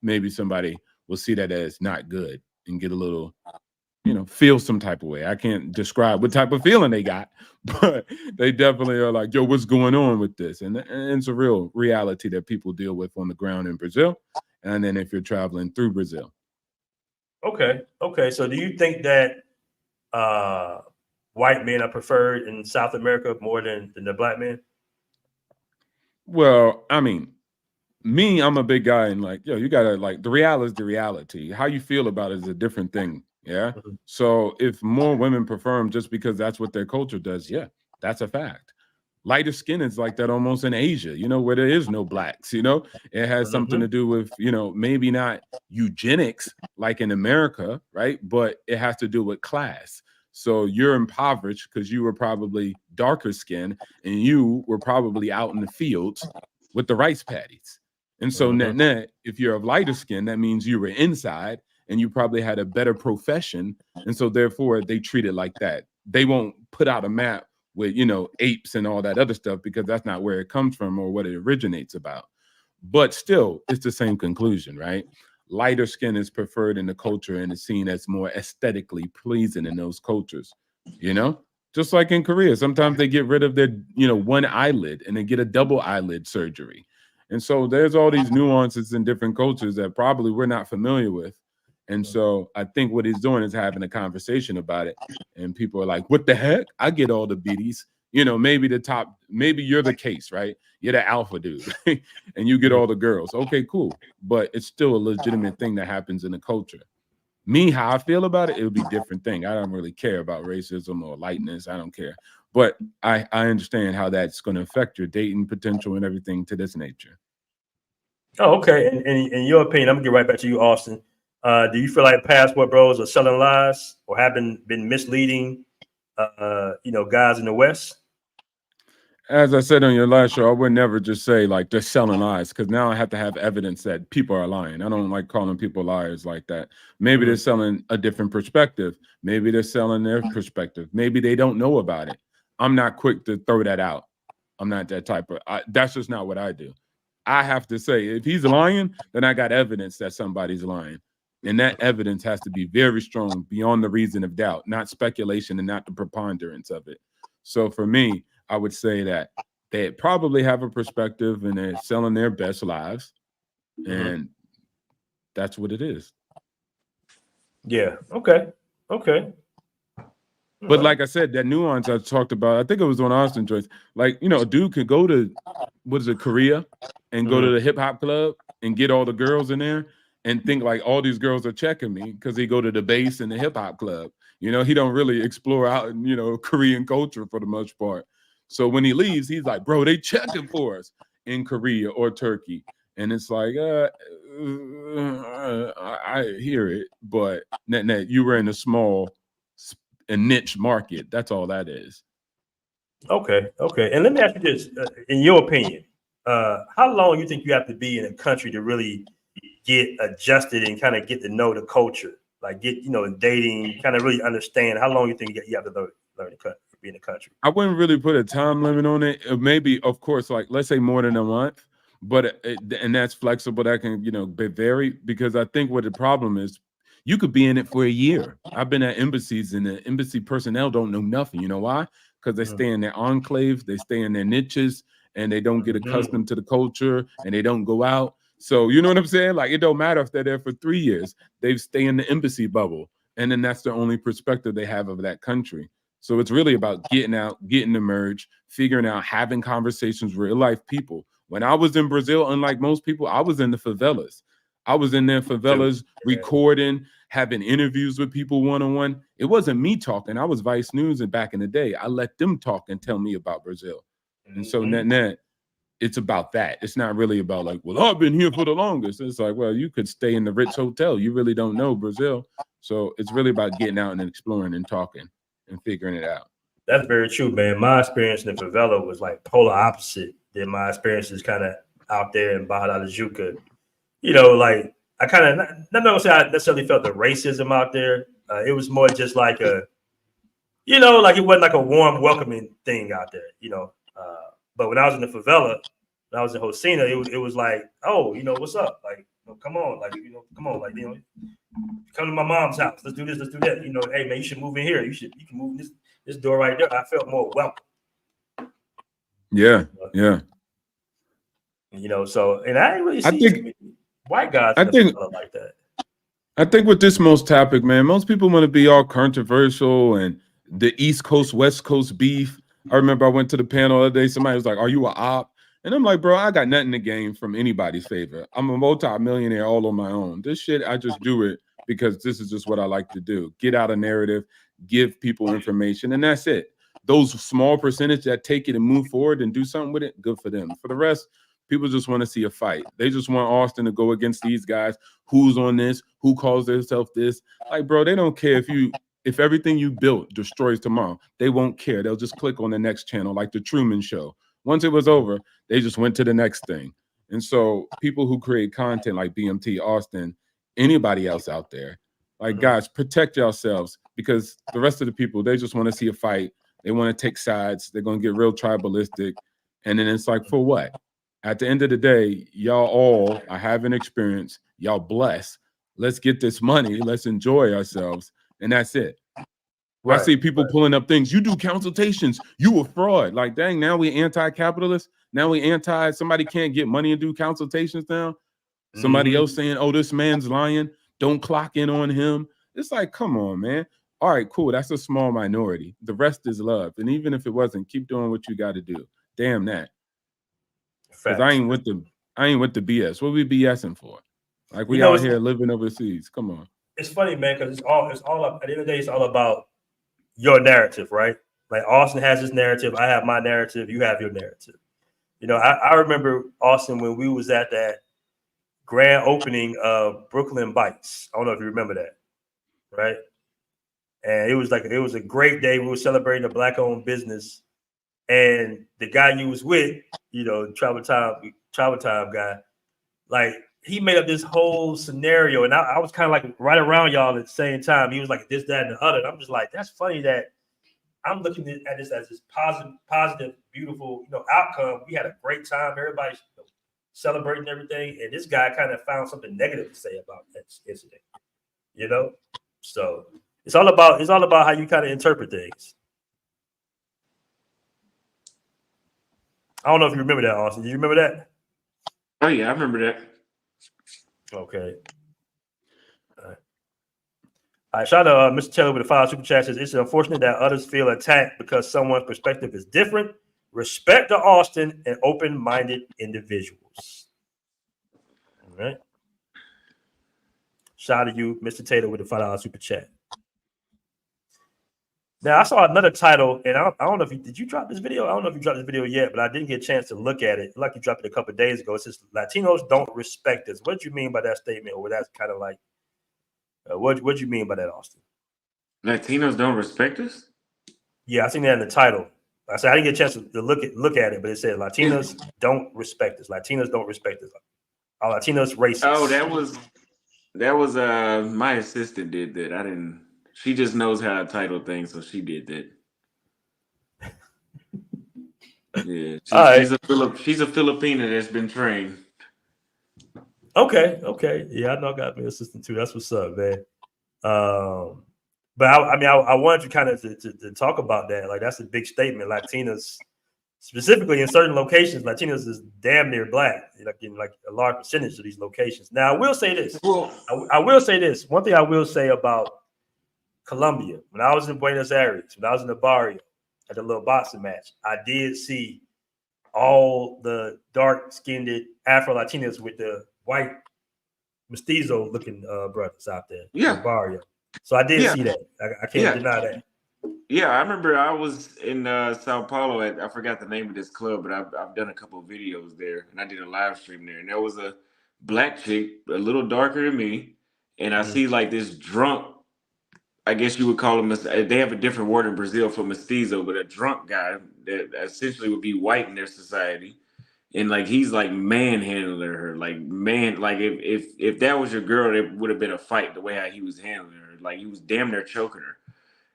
maybe somebody will see that as not good and get a little, feel some type of way. I can't describe what type of feeling they got, but they definitely are like, yo, what's going on with this? And it's a real reality that people deal with on the ground in Brazil. And then if you're traveling through Brazil. Okay. So do you think that white men are preferred in South America more than the black men? Well, I mean, I'm a big guy, and like, yo, you gotta like, the reality is the reality. How you feel about it is a different thing. Yeah. So if more women prefer them just because that's what their culture does, yeah, that's a fact. Lighter skin is like that almost in Asia, where there is no blacks, it has something to do with, maybe not eugenics like in America, right? But it has to do with class. So you're impoverished because you were probably darker skin and you were probably out in the fields with the rice paddies. And so net, if you're of lighter skin, that means you were inside and you probably had a better profession. And so therefore they treat it like that. They won't put out a map with, apes and all that other stuff, because that's not where it comes from or what it originates about. But still, it's the same conclusion, right? Lighter skin is preferred in the culture and is seen as more aesthetically pleasing in those cultures, just like in Korea. Sometimes they get rid of their, one eyelid and they get a double eyelid surgery. And so there's all these nuances in different cultures that probably we're not familiar with. And so I think what he's doing is having a conversation about it. And people are like, what the heck? I get all the biddies. You know, maybe you're the case, right? You're the alpha dude, and you get all the girls. Okay, cool. But it's still a legitimate thing that happens in the culture. Me, how I feel about it, it'll be a different thing. I don't really care about racism or lightness. I don't care. But I understand how that's going to affect your dating potential and everything to this nature. Oh, okay. And in your opinion, I'm gonna get right back to you, Austin. Do you feel like passport bros are selling lies or have been misleading, guys in the West? As I said on your last show, I would never just say like they're selling lies, because now I have to have evidence that people are lying. I don't like calling people liars like that. Maybe they're selling a different perspective. Maybe they're selling their perspective. Maybe they don't know about it. I'm not quick to throw that out. I'm not that type of. That's just not what I do. I have to say, if he's lying, then I got evidence that somebody's lying. And that evidence has to be very strong, beyond the reason of doubt, not speculation and not the preponderance of it. So for me, I would say that they probably have a perspective and they're selling their best lives. And that's what it is. Yeah. Okay. But like I said, that nuance I talked about, I think it was on Auston Joyce. Like, a dude could go to, Korea, and go to the hip hop club and get all the girls in there and think like all these girls are checking me because he go to the base and the hip hop club. He don't really explore out, Korean culture for the most part. So when he leaves, he's like, bro, they checking for us in Korea or Turkey. And it's like, I hear it, but net, you were in a small and niche market. That's all that is. Okay. And let me ask you this: in your opinion, how long you think you have to be in a country to really get adjusted and kind of get to know the culture, like get dating, kind of really understand? How long you think you have to learn to be in the country? I wouldn't really put a time limit on it. Maybe, of course, like let's say more than a month, but and that's flexible. That can vary, because I think what the problem is, you could be in it for a year. I've been at embassies and the embassy personnel don't know nothing. You know why? Because they stay in their enclaves, they stay in their niches, and they don't get accustomed to the culture, and they don't go out. So you know what I'm saying? Like, it don't matter if they're there for 3 years. They stay in the embassy bubble, and then that's the only perspective they have of that country. So it's really about getting out, getting immersed, figuring out, having conversations with real life people. When I was in Brazil, unlike most people, I was in the favelas. I was in their favelas recording, having interviews with people one-on-one. It wasn't me talking. I was Vice News, and back in the day, I let them talk and tell me about Brazil. And so net, it's about that. It's not really about like, well, I've been here for the longest. It's like, well, you could stay in the Ritz Hotel. You really don't know Brazil. So it's really about getting out and exploring and talking and figuring it out. That's very true, man. My experience in the favela was like polar opposite than my experiences kind of out there in Barra da Tijuca. Like I kind of not gonna say I necessarily felt the racism out there. It was more just like like it wasn't like a warm, welcoming thing out there. But when I was in the favela, when I was in Hosina, it was like, oh, what's up? Like, come on, like, come on, like, come to my mom's house. Let's do this, let's do that. Hey man, you should move in here. You can move in this door right there. I felt more welcome. Yeah. So, and I ain't really see white guys like that. I think with this most topic, man, most people want to be all controversial and the East Coast, West Coast beef. I remember I went to the panel the other day. Somebody was like, are you an op? And I'm like, bro, I got nothing to gain from anybody's favor. I'm a multi-millionaire all on my own. This shit, I just do it because this is just what I like to do. Get out a narrative, give people information, and that's it. Those small percentage that take it and move forward and do something with it, good for them. For the rest, people just want to see a fight. They just want Auston to go against these guys. Who's on this? Who calls themselves this? Like, bro, they don't care if everything you built destroys tomorrow. They won't care. They'll just click on the next channel, like the Truman Show. Once it was over, they just went to the next thing. And so people who create content like BMT, Auston, anybody else out there, like, guys, protect yourselves, because the rest of the people, they just want to see a fight. They want to take sides. They're going to get real tribalistic. And then it's like, for what? At the end of the day, y'all all are having experience. Y'all blessed. Let's get this money. Let's enjoy ourselves. And that's it. Right, I see people pulling up things. You do consultations. You a fraud. Like, dang, now we anti-capitalist. Now we somebody can't get money and do consultations now. Somebody else saying, oh, this man's lying. Don't clock in on him. It's like, come on, man. all right, cool. That's a small minority. The rest is love. And even if it wasn't, keep doing what you got to do. Damn that. Because I ain't with the BS. What we BSing for? Like we out here living overseas. Come on. It's funny, man, because it's all up, at the end of the day, it's all about your narrative, right? Like Austin has his narrative, I have my narrative, you have your narrative. You know, I remember Austin when we was at that grand opening of Brooklyn Bites. I don't know if you remember that, right? And it was a great day. We were celebrating a Black-owned business, and the guy you was with, you know, travel time guy, like he made up this whole scenario, and I was kind of like right around y'all at the same time. He was like this, that, and the other. And I'm just like, that's funny that I'm looking at this as this positive, beautiful, you know, outcome. We had a great time. Everybody's celebrating everything, and this guy kind of found something negative to say about that incident. You know, so it's all about how you kind of interpret things. I don't know if you remember that, Austin. Do you remember that? Oh yeah, I remember that. Okay. All right, shout out to Mr. Taylor with the $5 super chat. Says it's unfortunate that others feel attacked because someone's perspective is different. Respect to Austin and open-minded individuals. All right. Shout out to you, Mr. Taylor, with the $5 super chat. Now, I saw another title, and I don't know if did you drop this video? I don't know if you dropped this video yet, but I didn't get a chance to look at it. Like you dropped it a couple of days ago. It says Latinos don't respect us. What do you mean by that statement? Or that's kind of like, what do you mean by that, Austin? Latinos don't respect us? Yeah, I seen that in the title. I said I didn't get a chance to look at it, but it said Latinos don't respect us. Latinos don't respect us. Are Latinos racist? Oh, that was my assistant did that. I didn't. She just knows how to title things, so she did that. Yeah, she's a Filipina that's been trained. Okay. Yeah, I know I got me an assistant too. That's what's up, man. But I wanted to kind of to talk about that. Like that's a big statement. Latinos, specifically in certain locations, Latinos is damn near black. Like a large percentage of these locations. Now I will say this. I will say this. One thing I will say about Colombia, when I was in Buenos Aires, when I was in the barrio at the little boxing match, I did see all the dark-skinned Afro-Latinos with the white mestizo-looking brothers out there in the barrio. So I did see that. I can't deny that. Yeah, I remember I was in Sao Paulo I forgot the name of this club, but I've done a couple of videos there, and I did a live stream there, and there was a black chick, a little darker than me, and I see like this drunk, I guess you would call him, they have a different word in Brazil for mestizo, but a drunk guy that essentially would be white in their society. And like he's like manhandling her, like if that was your girl, it would have been a fight the way how he was handling her. Like he was damn near choking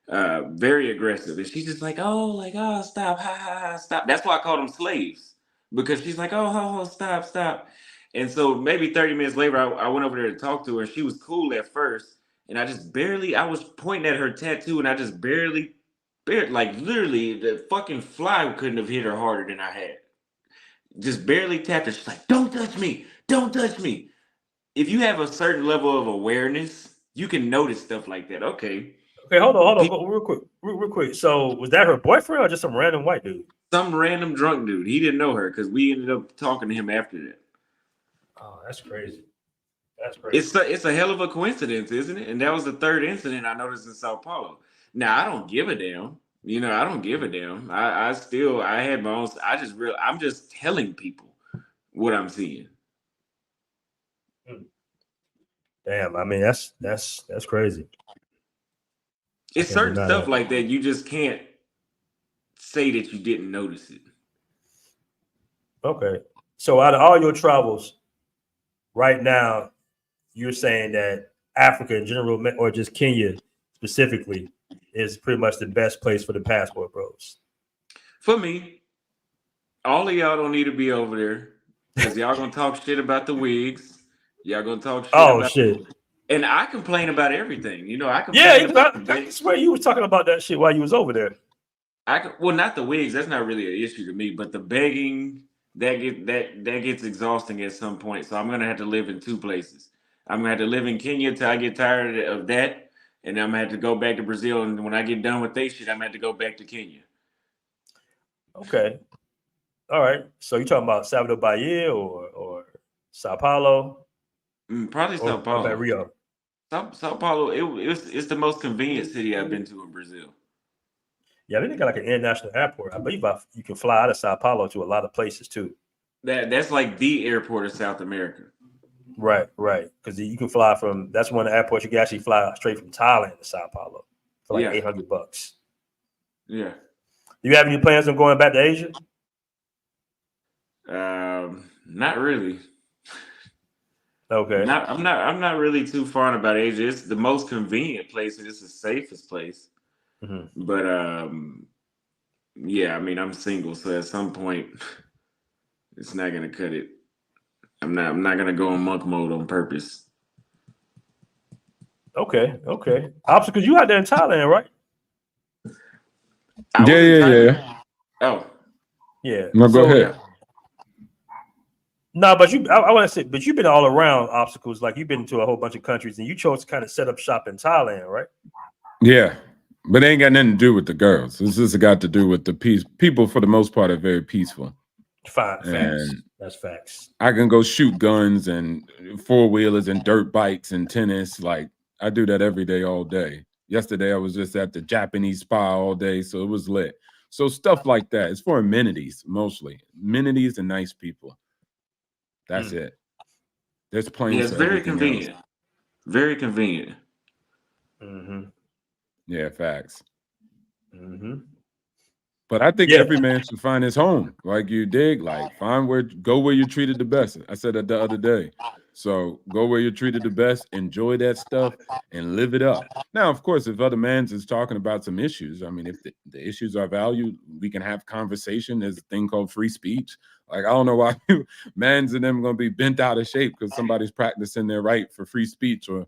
her. Very aggressive. And she's just like, oh, stop, ha, stop. That's why I called them slaves. Because she's like, oh, stop. And so maybe 30 minutes later, I went over there to talk to her, and she was cool at first. And I was pointing at her tattoo, and I just barely, like literally, the fucking fly couldn't have hit her harder than I had. Just barely tapped her. She's like, don't touch me. If you have a certain level of awareness, you can notice stuff like that. Okay, hold on, real quick. So was that her boyfriend or just some random white dude? Some random drunk dude. He didn't know her because we ended up talking to him after that. Oh, that's crazy. That's crazy. It's a hell of a coincidence, isn't it? And that was the third incident I noticed in Sao Paulo. Now I don't give a damn. You know, I don't give a damn. I had my own. I'm just telling people what I'm seeing. Damn, I mean that's crazy. It's certain stuff like that you just can't say that you didn't notice it. Okay, so out of all your travels, right now, you're saying that Africa in general, or just Kenya specifically, is pretty much the best place for the passport bros. For me, all of y'all don't need to be over there because y'all gonna talk shit about the wigs. Y'all gonna talk shit about shit. And I complain about everything. You know, I swear you was talking about that shit while you was over there. Well, not the wigs. That's not really an issue to me, but the begging that gets exhausting at some point. So I'm gonna have to live in two places. I'm gonna have to live in Kenya till I get tired of that, and I'm gonna have to go back to Brazil. And when I get done with they shit, I'm gonna have to go back to Kenya. Okay. All right. So you talking about Salvador Bahia or Sao Paulo Probably Sao or Paulo. Rio? Sao Paulo. It's the most convenient city I've been to in Brazil. Yeah, I think they got like an international airport. I believe you can fly out of Sao Paulo to a lot of places too. That's like the airport of South America. Right. Because you can fly from. That's one of the airports you can actually fly straight from Thailand to Sao Paulo for like $800. Yeah. Do you have any plans on going back to Asia? Not really. Okay. I'm not really too fond about Asia. It's the most convenient place and it's the safest place. Mm-hmm. But yeah, I mean I'm single, so at some point it's not gonna cut it. I'm not gonna go in monk mode on purpose. Okay. Because you out there in Thailand, right? I was in Thailand. Yeah. Oh. Yeah. No, go ahead. No, but I want to say, but you've been all around obstacles. Like you've been to a whole bunch of countries, and you chose to kind of set up shop in Thailand, right? Yeah, but it ain't got nothing to do with the girls. This just got to do with the peace. People, for the most part, are very peaceful. Facts. And That's facts. I can go shoot guns and four-wheelers and dirt bikes and tennis. Like I do that every day, all day. Yesterday, I was just at the Japanese spa all day, so it was lit. So stuff like that. It's for amenities, mostly. Amenities and nice people. That's it. There's planes. Yeah, it's very convenient. Else. Very convenient. Mm-hmm. Yeah, facts. Mm-hmm. But I think every man should find his home. Like you dig, like go where you're treated the best. I said that the other day. So go where you're treated the best, enjoy that stuff, and live it up. Now, of course, if other mans is talking about some issues, I mean, if the issues are valued, we can have conversation. There's a thing called free speech. Like, I don't know why mans and them going to be bent out of shape because somebody's practicing their right for free speech or,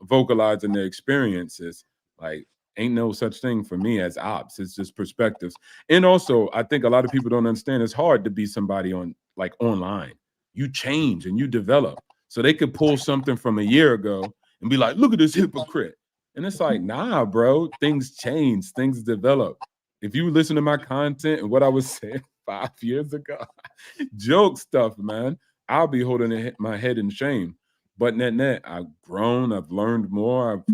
vocalizing their experiences. Like, ain't no such thing for me as ops. It's just perspectives. And also, I think a lot of people don't understand it's hard to be somebody online. You change and you develop. So they could pull something from a year ago and be like, look at this hypocrite. And it's like, nah, bro, things change, things develop. If you listen to my content and what I was saying 5 years ago, joke stuff, man, I'll be holding my head in shame. But net, I've grown, I've learned more, I've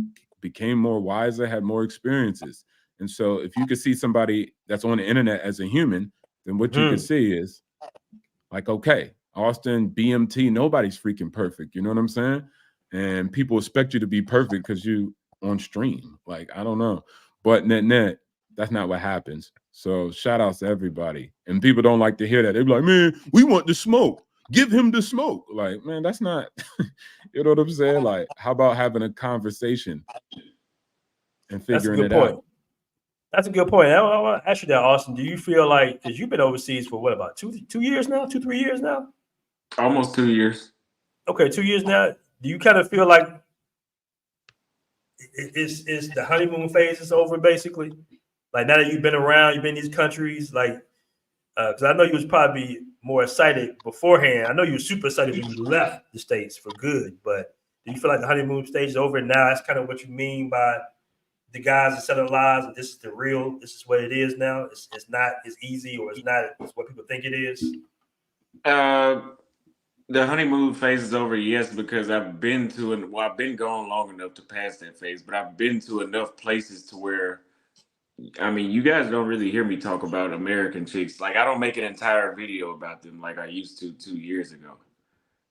became more wiser, had more experiences. And so if you could see somebody that's on the internet as a human, then what you could see is like, okay, Auston, BMT, nobody's freaking perfect. You know what I'm saying? And people expect you to be perfect because you on stream. Like, I don't know. But net, that's not what happens. So shout outs to everybody. And people don't like to hear that. They're like, man, we want the smoke. Give him the smoke. Like, man, that's not, you know what I'm saying? Like, how about having a conversation and figuring it out? That's a good point. I want to ask you that, Auston. Do you feel like, because you've been overseas for what, about 2 years now? 3 years now? Almost 2 years. Okay, 2 years now. Do you kind of feel like it's the honeymoon phase is over, basically? Like now that you've been around, you've been in these countries, like, because I know you was probably more excited beforehand. I know you were super excited when you left the States for good, but do you feel like the honeymoon stage is over now? That's kind of what you mean by the guys are selling lies, and this is the real, this is what it is now. It's not as easy, or it's not what people think it is. The honeymoon phase is over, yes, because I've been gone long enough to pass that phase, but I've been to enough places to where, I mean, you guys don't really hear me talk about American chicks. Like, I don't make an entire video about them like I used to 2 years ago.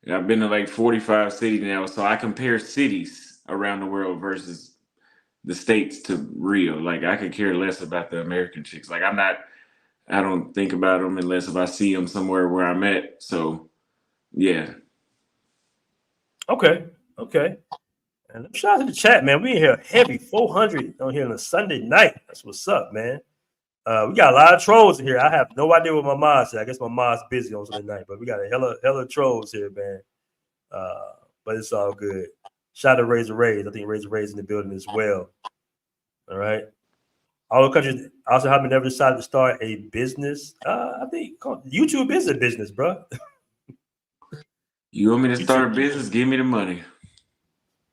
And I've been to like 45 cities now, so I compare cities around the world versus the States to real. Like, I could care less about the American chicks. Like, I don't think about them unless if I see them somewhere where I'm at. So, yeah. Okay. And shout out to the chat, man. We in here heavy, 400 on here on a Sunday night. That's what's up, man. We got a lot of trolls in here. I have no idea what my mom said. I guess my mom's busy on Sunday night, but we got a hella trolls here, man. But it's all good. Shout out to Razor Rays. I think Razor Rays in the building as well. All right. All the countries also have never decided to start a business. I think YouTube is a business, bro. You want me to start a business? Give me the money.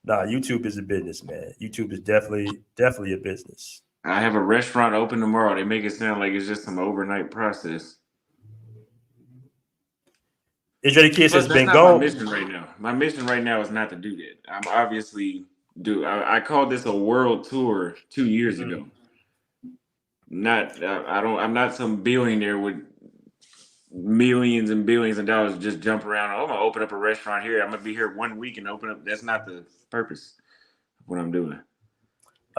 Nah, YouTube is a business, man. YouTube is definitely a business. I have a restaurant open tomorrow. They make it sound like it's just some overnight process. Israeli Kid Plus, has that's been not my gone. mission right now. My mission right now is not to do that. I'm obviously I called this a world tour 2 years ago. I'm not some billionaire with millions and billions of dollars just jump around. Oh, I'm gonna open up a restaurant here. I'm gonna be here 1 week and open up. That's not the purpose of what I'm doing.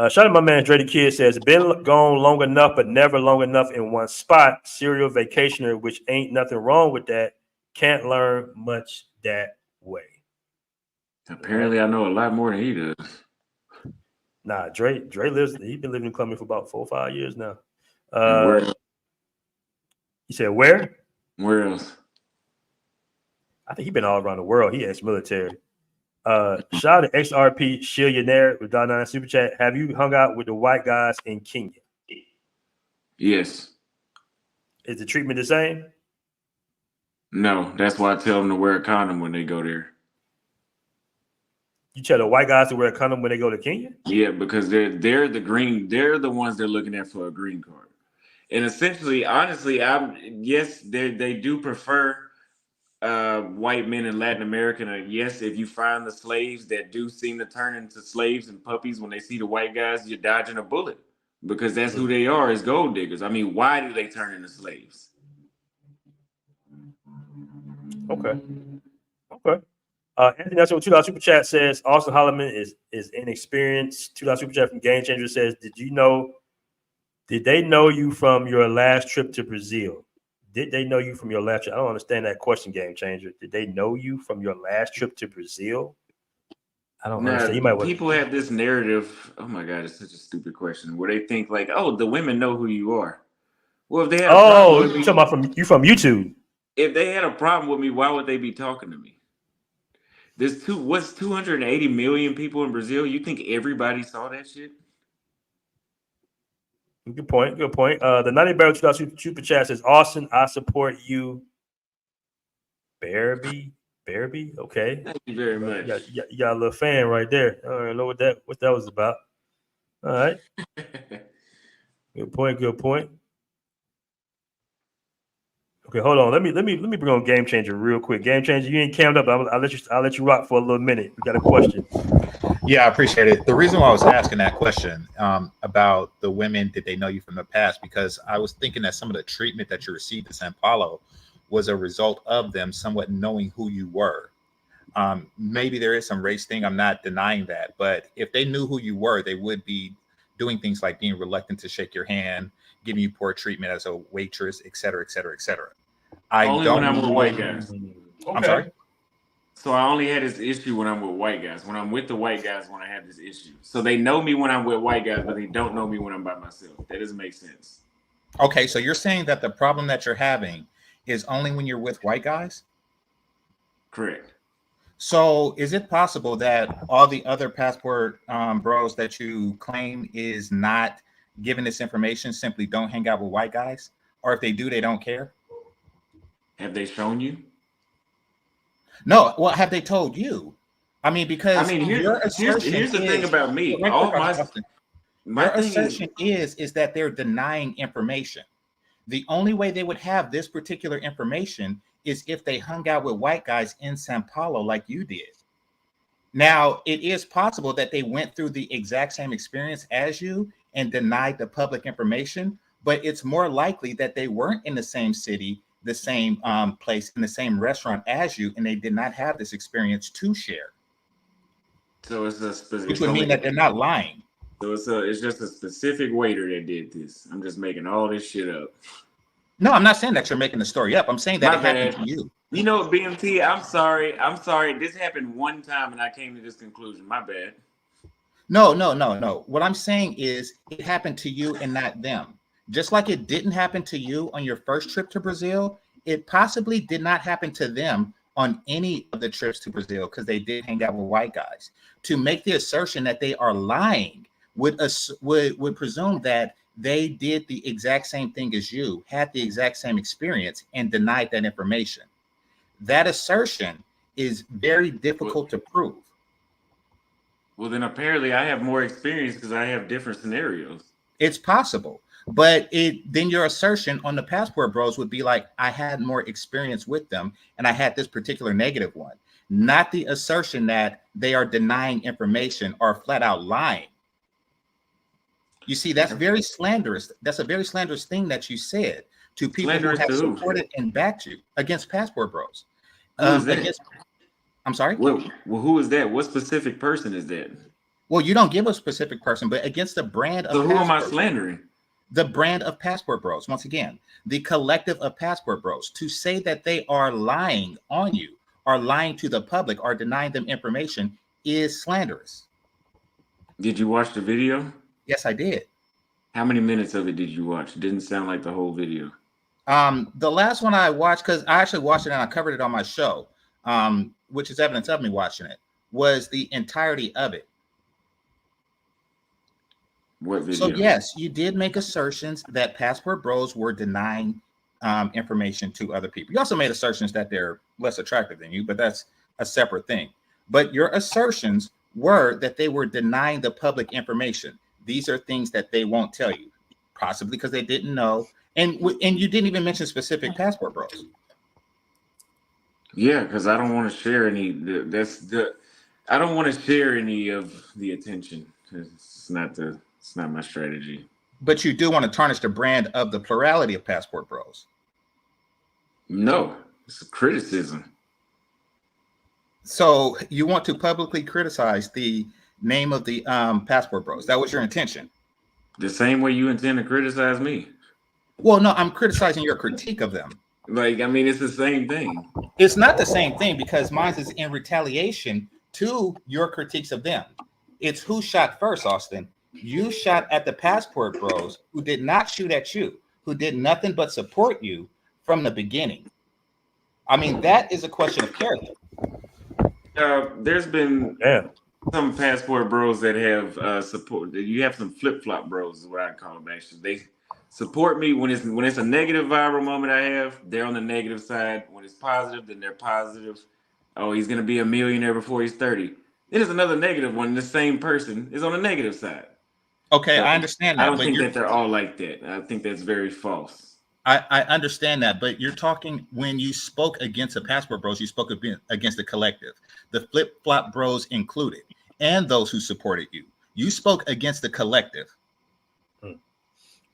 Shout out my man Dre the Kid says, been gone long enough, but never long enough in one spot. Serial vacationer, which ain't nothing wrong with that. Can't learn much that way. Apparently, I know a lot more than he does. Nah, Dre lives. He's been living in Columbia for about 4 or 5 years now. Where You said where? Where else? I think he's been all around the world. He ex-military. Shout out to XRP Shillionaire with $9 super chat. Have you hung out with the white guys in Kenya? Yes. Is the treatment the same? No, that's why I tell them to wear a condom when they go there. You tell the white guys to wear a condom when they go to Kenya? Yeah, because they're the ones they're looking at for a green card. And essentially, honestly, they do prefer white men in Latin America. And yes, if you find the slaves that do seem to turn into slaves and puppies when they see the white guys, you're dodging a bullet because that's who they are, as gold diggers. I mean, why do they turn into slaves? Okay. Anthony Nelson with $2 super chat says Auston Holleman is inexperienced. $2 super chat from Game Changer says, did they know you from your last trip to Brazil? Did they know you from your last trip? I don't understand that question, Game Changer. Did they know you from your last trip to Brazil? I don't understand. People have this narrative. Oh my God, it's such a stupid question. Where they think like, oh, the women know who you are. Well, if they had a problem with me, you're talking about from YouTube. If they had a problem with me, why would they be talking to me? What's 280 million people in Brazil? You think everybody saw that shit? Good point. The 90 Barrel $2 super chat says, Auston, I support you. Barabee. Okay. Thank you very much. You got a little fan right there. I don't know what that was about. All right. Good point. Okay, hold on. Let me bring on Game Changer real quick. Game Changer, you ain't cammed up. I'll let you rock for a little minute. We got a question. Yeah, I appreciate it. The reason why I was asking that question about the women, did they know you from the past? Because I was thinking that some of the treatment that you received in Sao Paulo was a result of them somewhat knowing who you were. Maybe there is some race thing. I'm not denying that. But if they knew who you were, they would be doing things like being reluctant to shake your hand, giving you poor treatment as a waitress, et cetera, et cetera, et cetera. Only when I'm with white guys. Okay. I'm sorry? So I only had this issue when I'm with white guys. When I'm with the white guys, when I have this issue. So they know me when I'm with white guys, but they don't know me when I'm by myself. That doesn't make sense. Okay, so you're saying that the problem that you're having is only when you're with white guys? Correct. So is it possible that all the other passport bros that you claim is not giving this information simply don't hang out with white guys? Or if they do, they don't care? Have they shown you? No. Well, have they told you? I mean, because here's the thing about me. My assertion is that they're denying information. The only way they would have this particular information is if they hung out with white guys in Sao Paulo like you did. Now, it is possible that they went through the exact same experience as you and denied the public information, but it's more likely that they weren't in the same city, the same place, in the same restaurant as you, and they did not have this experience to share. So it's a specific, which would mean that they're not lying. So it's just a specific waiter that did this. I'm just making all this shit up. No, I'm not saying that you're making the story up. I'm saying that it happened to you. You know, BMT, I'm sorry. This happened one time and I came to this conclusion. My bad. No. What I'm saying is it happened to you and not them. Just like it didn't happen to you on your first trip to Brazil, it possibly did not happen to them on any of the trips to Brazil because they did hang out with white guys. To make the assertion that they are lying would presume that they did the exact same thing as you, had the exact same experience, and denied that information. That assertion is very difficult to prove. Well, then apparently I have more experience because I have different scenarios. It's possible. But then your assertion on the Passport Bros would be like, I had more experience with them and I had this particular negative one, not the assertion that they are denying information or flat out lying. You see, that's very slanderous. That's a very slanderous thing that you said to people who have supported and backed you against Passport Bros. Who is that? I'm sorry? Well, who is that? What specific person is that? Well, you don't give a specific person, but against the brand of So who am I Passport, slandering? the brand of Passport Bros. Once again, the collective of Passport Bros. To say that they are lying on you, or lying to the public, or denying them information is slanderous. Did you watch the video? Yes, I did. How many minutes of it did you watch? It didn't sound like the whole video. The last one I watched, because I actually watched it and I covered it on my show, which is evidence of me watching it, was the entirety of it. What video? So yes, you did make assertions that Passport Bros were denying information to other people. You also made assertions that they're less attractive than you, but that's a separate thing. But your assertions were that they were denying the public information. These are things that they won't tell you, possibly because they didn't know. And you didn't even mention specific Passport Bros. Yeah, because I don't want to share any. I don't want to share any of the attention. It's not my strategy. But you do want to tarnish the brand of the plurality of Passport Bros. No, it's a criticism. So you want to publicly criticize the name of the Passport Bros. That was your intention. The same way you intend to criticize me. Well, no, I'm criticizing your critique of them. Like, I mean, it's the same thing. It's not the same thing because mine is in retaliation to your critiques of them. It's who shot first, Austin. You shot at the Passport Bros, who did not shoot at you, who did nothing but support you from the beginning. I mean, that is a question of character. There's been some Passport Bros that have support. You have some flip-flop bros is what I call them. Actually, they support me when it's a negative viral moment I have. They're on the negative side. When it's positive, then they're positive. Oh, he's gonna be a millionaire before he's 30. Then there's another negative one. The same person is on the negative side. Okay, So I understand that. I don't think that they're all like that. I think that's very false. I understand that, but you're talking when you spoke against the Passport Bros, you spoke against the collective, the flip-flop bros included, and those who supported you. You spoke against the collective.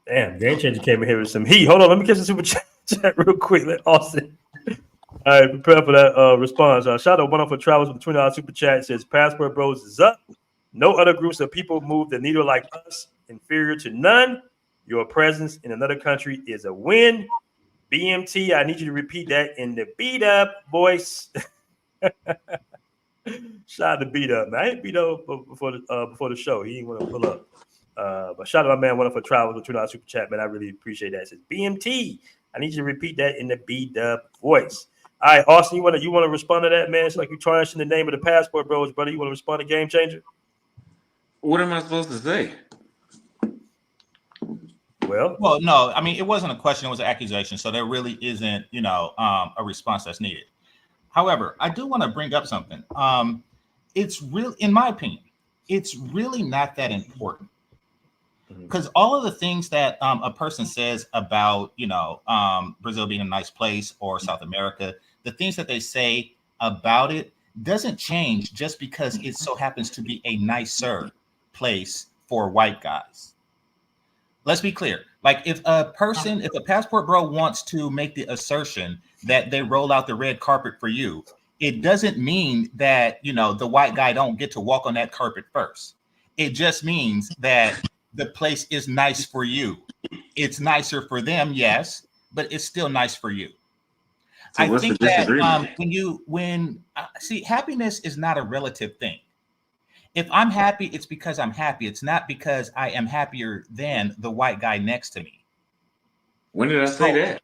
Damn, Game Changer came in here with some heat. Hold on, let me catch the super chat real quick. Let Austin. All right, prepare for that response. Shout out Wonderful Travels with the $20 super chat. It says Passport Bros is up. No other groups of people move the needle like us. Inferior to none. Your presence in another country is a win. BMT, I need you to repeat that in the beat up voice. Shout out to beat up, man. I ain't beat up before the show. He didn't want to pull up. But shout out my man Wonderful Travels with $2 super chat, man. I really appreciate that. It says BMT. I need you to repeat that in the beat up voice. All right, Austin, you want to respond to that, man? It's like you tarnishing the name of the Passport Bros, brother. You want to respond to Game Changer? What am I supposed to say? Well, no. I mean, it wasn't a question; it was an accusation. So there really isn't, a response that's needed. However, I do want to bring up something. It's real, in my opinion, it's really not that important because all of the things that a person says about, Brazil being a nice place or South America, the things that they say about it doesn't change just because it so happens to be a nicer place for white guys. Let's be clear. Like if a Passport Bro wants to make the assertion that they roll out the red carpet for you, it doesn't mean that, the white guy don't get to walk on that carpet first. It just means that the place is nice for you. It's nicer for them, yes, but it's still nice for you. So I think that happiness is not a relative thing. If I'm happy, it's because I'm happy. It's not because I am happier than the white guy next to me. When did I say that?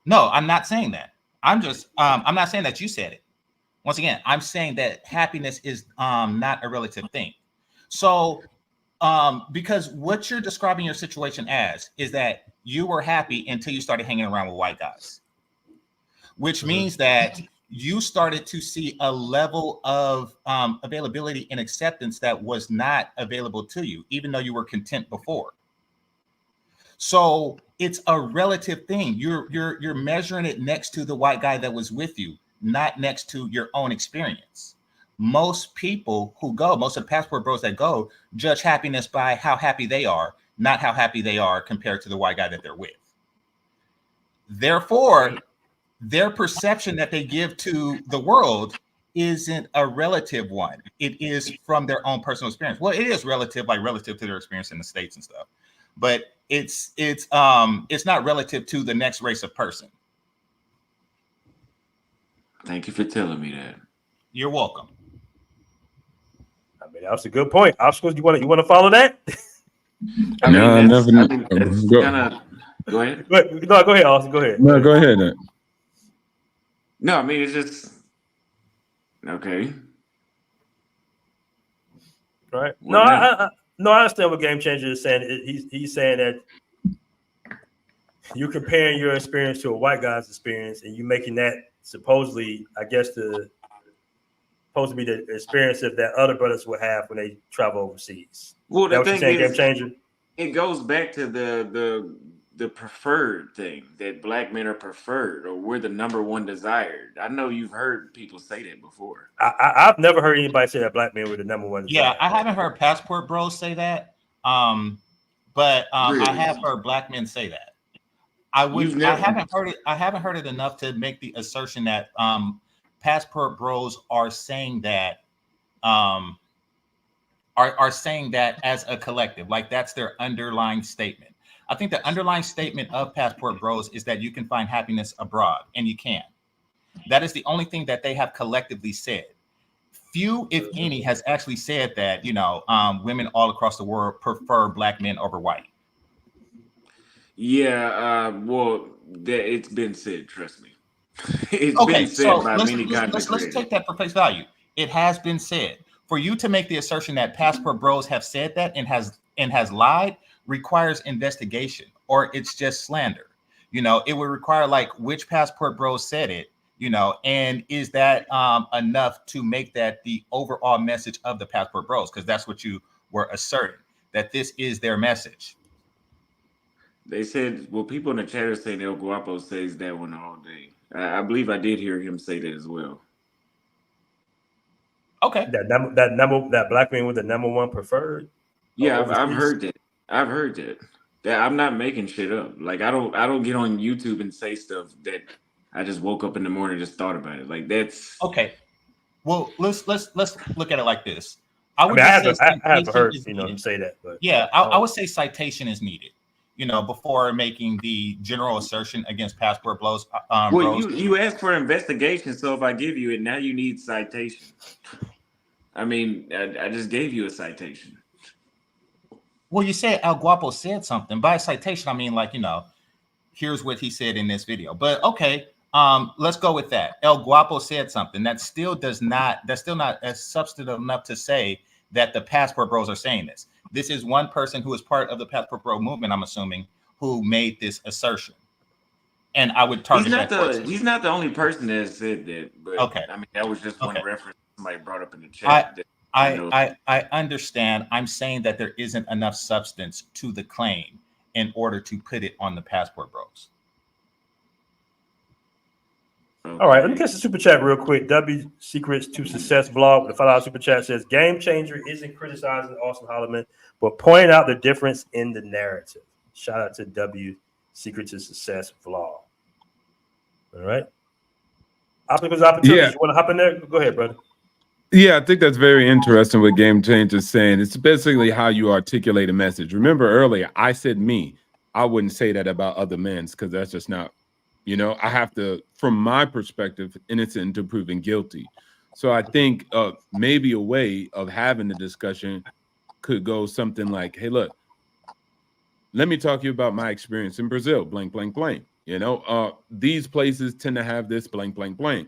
No, I'm not saying that. I'm not saying that you said it. Once again, I'm saying that happiness is not a relative thing. So, because what you're describing your situation as is that you were happy until you started hanging around with white guys, which means that you started to see a level of availability and acceptance that was not available to you, even though you were content before. So it's a relative thing. You're measuring it next to the white guy that was with you, not next to your own experience. Most people who go, most of the passport bros that go, judge happiness by how happy they are, not how happy they are compared to the white guy that they're with. Therefore, their perception that they give to the world isn't a relative one. It is from their own personal experience. Well, it is relative, like relative to their experience in the States and stuff, but it's not relative to the next race of person. Thank you for telling me that. You're welcome. I mean, that's a good point. Obstacles, you want to follow that? I No, mean, that's, never. I mean, that's Go. kind of. Go ahead. No, go ahead, Austin. Go ahead. No, go ahead. No, I mean, it's just okay. Right. Well, No, I understand what Game Changer is saying. He's saying that you're comparing your experience to a white guy's experience, and you making that supposedly, I guess, supposed to be the experience that other brothers would have when they travel overseas. Well, the thing saying, is, Game Changer? It goes back to the preferred thing, that black men are preferred, or we're the number one desired. I know you've heard people say that before. I've never heard anybody say that black men were the number one desired. Yeah, I haven't heard passport bros say that, but Really? I have heard black men say that. I haven't heard it enough to make the assertion that passport bros are saying that are saying that as a collective, like that's their underlying statement. I think the underlying statement of passport bros is that you can find happiness abroad, and you can. That is the only thing that they have collectively said. Few, if any, has actually said that, women all across the world prefer black men over white. Yeah, well, it's been said, trust me. It's been said by many content let's take that for face value. It has been said. For you to make the assertion that passport bros have said that and has lied requires investigation, or it's just slander. It would require like which passport bros said it, and is that enough to make that the overall message of the passport bros? Because that's what you were asserting, that this is their message. They said, well, people in the chat are saying El Guapo says that one all day. I believe I did hear him say that as well. Okay. That black man with the number one preferred. Yeah, I've heard that. I've heard that. I'm not making shit up. Like I don't get on YouTube and say stuff that I just woke up in the morning and just thought about it. Like that's okay. Well, let's look at it like this. I haven't heard him say that, but yeah, I would say citation is needed. Before making the general assertion against passport bros. Well, you asked for investigation, so if I give you it, now you need citation. I mean, I just gave you a citation. Well, you said El Guapo said something. By citation, I mean here's what he said in this video. But okay, let's go with that. El Guapo said something. That's still not as substantive enough to say that the passport bros are saying this. This is one person who is part of the passport bro movement, I'm assuming, who made this assertion. And I would target he's not the only person that said that. But okay. I mean, that was just one reference somebody brought up in the chat. I understand. I'm saying that there isn't enough substance to the claim in order to put it on the passport bros. Okay. All right, let me catch the super chat real quick. W Secrets to Success vlog with the $5 super chat says Game Changer isn't criticizing Auston Holleman, but pointing out the difference in the narrative. Shout out to W Secrets to Success vlog. All right. Opportunities. Yeah. You want to hop in there? Go ahead, brother. Yeah, I think that's very interesting what Game Changer is saying. It's basically how you articulate a message. Remember earlier, I said me. I wouldn't say that about other men because that's just not. I have to, from my perspective, innocent until proven guilty. So I think maybe a way of having the discussion could go something like, hey, look, let me talk to you about my experience in Brazil, blank, blank, blank. These places tend to have this blank, blank, blank.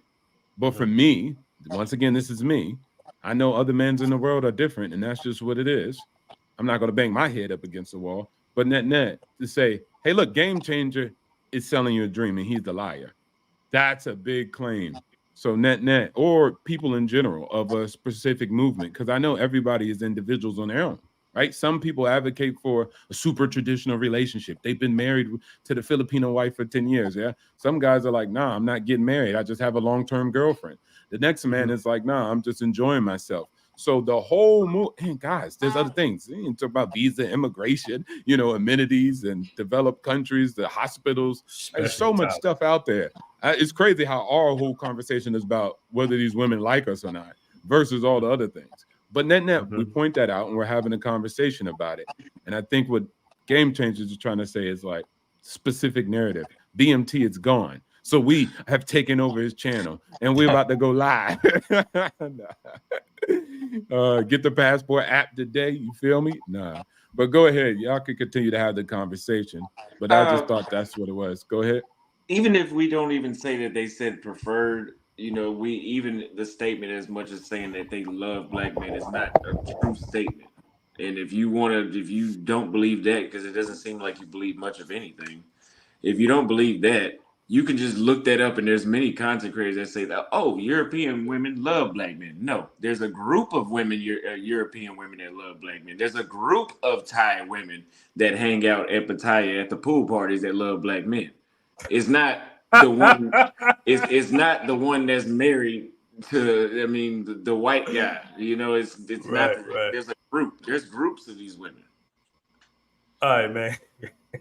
But for me, once again, this is me. I know other men in the world are different, and that's just what it is. I'm not going to bang my head up against the wall. But net to say, hey, look, Game Changer is selling you a dream and he's the liar. That's a big claim. So net, or people in general of a specific movement, because I know everybody is individuals on their own, right? Some people advocate for a super traditional relationship. They've been married to the Filipino wife for 10 years, yeah? Some guys are like, nah, I'm not getting married. I just have a long-term girlfriend. The next man is like, nah, I'm just enjoying myself. So the whole move, and guys, there's other things. You talk about visa, immigration, amenities and developed countries, the hospitals. There's so much stuff out there. It's crazy how our whole conversation is about whether these women like us or not versus all the other things. But net, we point that out and we're having a conversation about it. And I think what Game Changers is trying to say is like specific narrative. BMT, it's gone. So we have taken over his channel and we're about to go live. Get the Passport app today. You feel me? Nah. But go ahead. Y'all can continue to have the conversation. But I just thought that's what it was. Go ahead. Even if we don't even say that they said preferred, we even the statement as much as saying that they love black men is not a true statement. And if you don't believe that, because it doesn't seem like you believe much of anything, if you don't believe that, you can just look that up, and there's many content creators that say that, oh, European women love black men. No, there's a group of women, European women that love black men. There's a group of Thai women that hang out at Pattaya at the pool parties that love black men. It's not the one. It's not the one that's married to. The white guy. It's right, not. Right. There's a group. There's groups of these women. All right, man.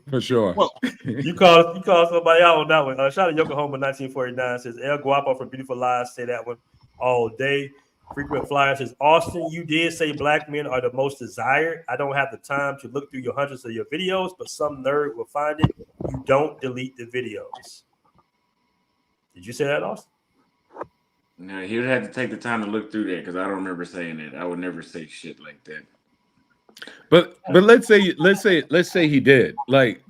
For sure. Well, you call somebody out on that one. Shout out to Yokohama 1949 says El Guapo from Beautiful Lies. Say that one all day. Frequent Flyer says Auston, you did say black men are the most desired. I don't have the time to look through your hundreds of your videos, but some nerd will find it. You don't delete the videos. Did you say that, Auston? No, he would have to take the time to look through that because I don't remember saying that. I would never say shit like that. But let's say he did. Like,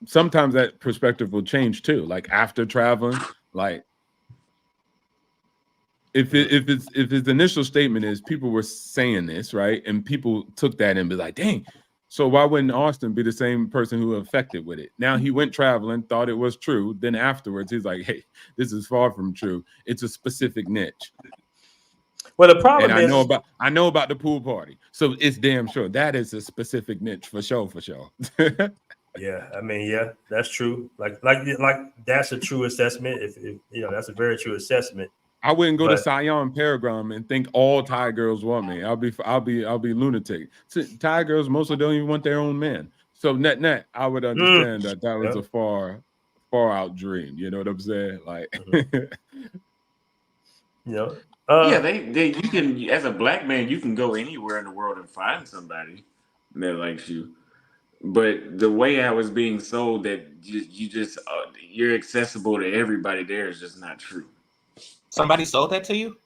sometimes that perspective will change too. Like after traveling, like if his initial statement is people were saying this, right? And people took that and be like, dang. So why wouldn't Auston be the same person who affected with it? Now he went traveling, thought it was true. Then afterwards, he's like, hey, this is far from true. It's a specific niche. Well, the problem is, I know about the pool party, so it's damn sure that is a specific niche for sure. Yeah, that's true. Like that's a true assessment. If that's a very true assessment. I wouldn't go to Sion Paragram and think all Thai girls want me. I'll be lunatic. So, Thai girls mostly don't even want their own man. So net, I would understand that was a far out dream. You know what I'm saying? Like, you can, as a black man, you can go anywhere in the world and find somebody that likes you. But the way I was being sold that you're accessible to everybody there is just not true. Somebody sold that to you?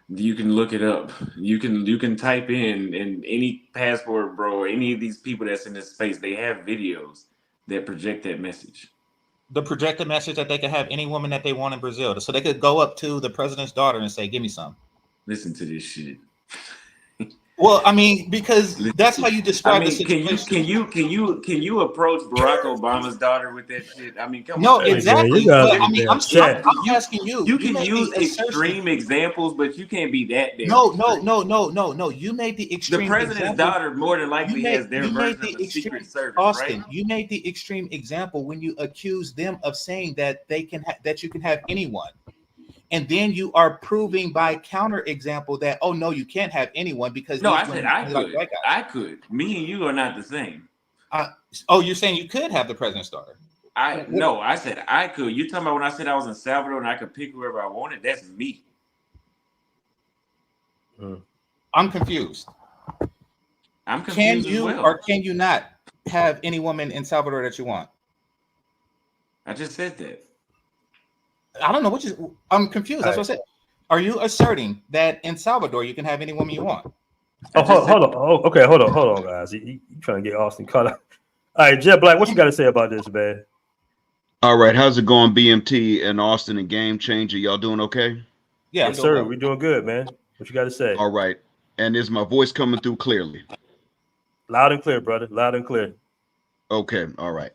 You can look it up. You can type in any Passport bro, any of these people that's in this space, they have videos that project that message. The projected message that they could have any woman that they want in Brazil. So they could go up to the president's daughter and say, give me some. Listen to this shit. Well, because that's how you describe the situation. Can you approach Barack Obama's daughter with that shit? Come on. No, exactly. But, I'm asking you. You can use extreme examples, but you can't be that damn. No. You made the extreme. The president's daughter more than likely has their version of the Secret Service, Auston, right? you made the extreme example when you accused them of saying that they can that you can have anyone. And then you are proving by counter example that, oh, no, you can't have anyone because. No, I said I could. I could. Me and you are not the same. You're saying you could have the president's daughter? I said I could. You talking about when I said I was in Salvador and I could pick whoever I wanted? That's me. I'm confused. Can you or can you not have any woman in Salvador that you want? I just said that. I don't know I'm confused. That's what I said. Are you asserting that in Salvador you can have any woman you want? Hold on. Oh, okay, hold on, guys. You trying to get Auston caught up. All right, Jet Black, what you got to say about this, man? All right, how's it going, BMT and Auston and Game Changer? Y'all doing okay? Yeah, yes, sir. We're doing good, man. What you got to say? All right. And is my voice coming through clearly? Loud and clear, brother. Loud and clear. Okay, all right.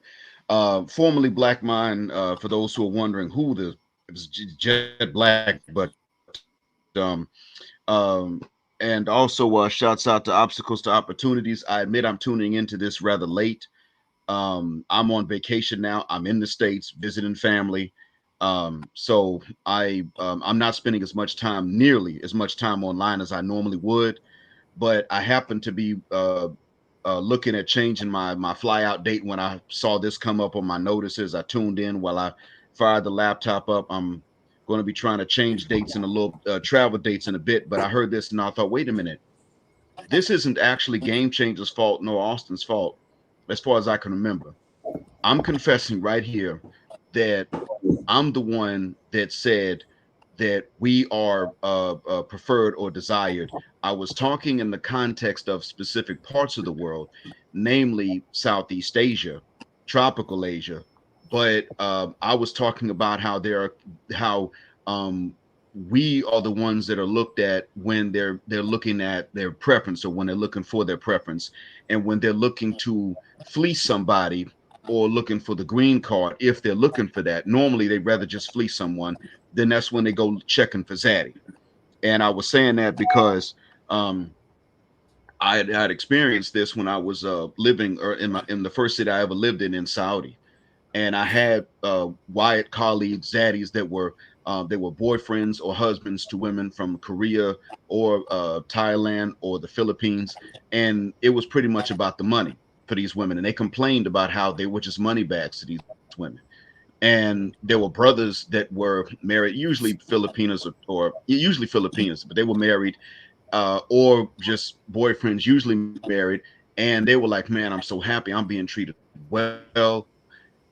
Formerly Black Mind, for those who are wondering who the it was jet black, but um, um, and also shouts out to Obstacles to Opportunities. I admit I'm tuning into this rather late. I'm on vacation now. I'm in the States visiting family. So I'm not spending nearly as much time online as I normally would. But I happen to be looking at changing my fly out date when I saw this come up on my notices. I tuned in while I fired the laptop up. I'm going to be trying to change dates and a little travel dates in a bit. But I heard this and I thought, wait a minute, this isn't actually Game Changer's fault nor Austin's fault, as far as I can remember. I'm confessing right here that I'm the one that said that we are preferred or desired. I was talking in the context of specific parts of the world, namely Southeast Asia, tropical Asia. But I was talking about how we are the ones that are looked at when they're looking at their preference or when they're looking for their preference, and when they're looking to fleece somebody or looking for the green card. If they're looking for that, normally they'd rather just fleece someone. Then that's when they go checking for zaddy. And I was saying that because I had experienced this when I was living or in the first city I ever lived in Saudi, and I had Wyatt colleagues, zaddies that were they were boyfriends or husbands to women from Korea or Thailand or the Philippines, and it was pretty much about the money for these women, and they complained about how they were just money bags to these women. And there were brothers that were married, usually Filipinos or usually Filipinos, but they were married or just boyfriends, usually married, and they were like, "Man, I'm so happy, I'm being treated well."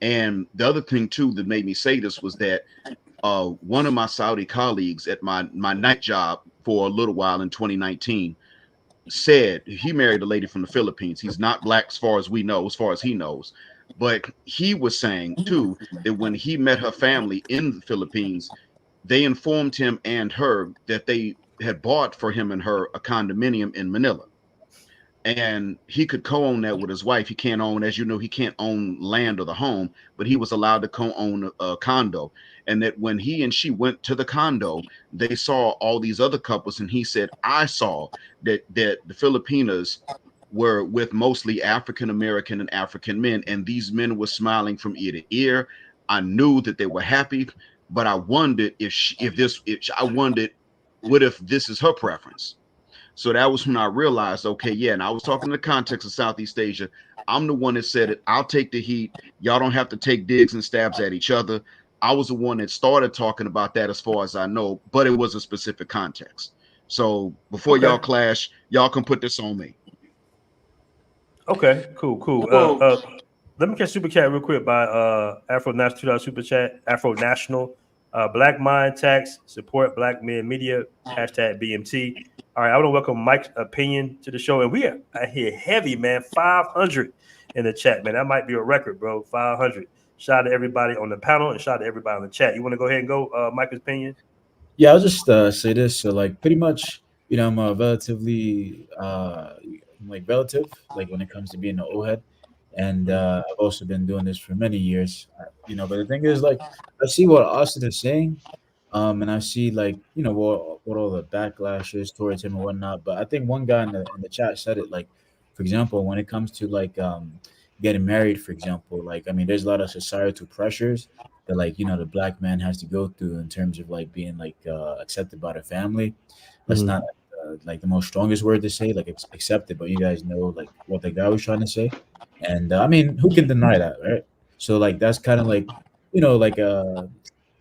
And the other thing too that made me say this was that one of my Saudi colleagues at my night job for a little while in 2019 said he married a lady from the Philippines. He's not black as far as we know, as far as he knows. But he was saying too that when he met her family in the Philippines, they informed him and her that they had bought for him and her a condominium in Manila, and he could co-own that with his wife. He can't own, as you know, he can't own land or the home, but he was allowed to co-own a condo. And that when he and she went to the condo, they saw all these other couples, and he said, I saw that the Filipinas were with mostly African American and African men, and these men were smiling from ear to ear. I knew that they were happy, but I wondered I wondered, what if this is her preference? So that was when I realized, okay, yeah. And I was talking in the context of Southeast Asia. I'm the one that said it. I'll take the heat. Y'all don't have to take digs and stabs at each other. I was the one that started talking about that as far as I know, but it was a specific context. So before y'all clash, y'all can put this on me. Okay, cool. Let me catch super chat real quick by Afro National $2 super chat. Afro National, Black Mind Tax, support Black Men Media, hashtag BMT. All right, I want to welcome Mike's opinion to the show, and we are here heavy, man. 500 in the chat, man. That might be a record, bro. 500. Shout out to everybody on the panel and shout out to everybody on the chat. You want to go ahead and go, Mike's opinion? Yeah, I'll just say this. So, like, pretty much, I'm a relatively, relative, like, when it comes to being an old head. And I've also been doing this for many years, but the thing is, like, I see what Austin is saying, and I see, like, what all the backlash is towards him and whatnot. But I think one guy in the chat said it, like, for example, when it comes to, like, getting married, for example, like, I mean, there's a lot of societal pressures that, like, the black man has to go through in terms of, like, being, like, accepted by the family. That's not like the most strongest word to say, like, it's accepted, but you guys know, like, what the guy was trying to say. And I mean, who can deny that, right? So, like, that's kind of like, like I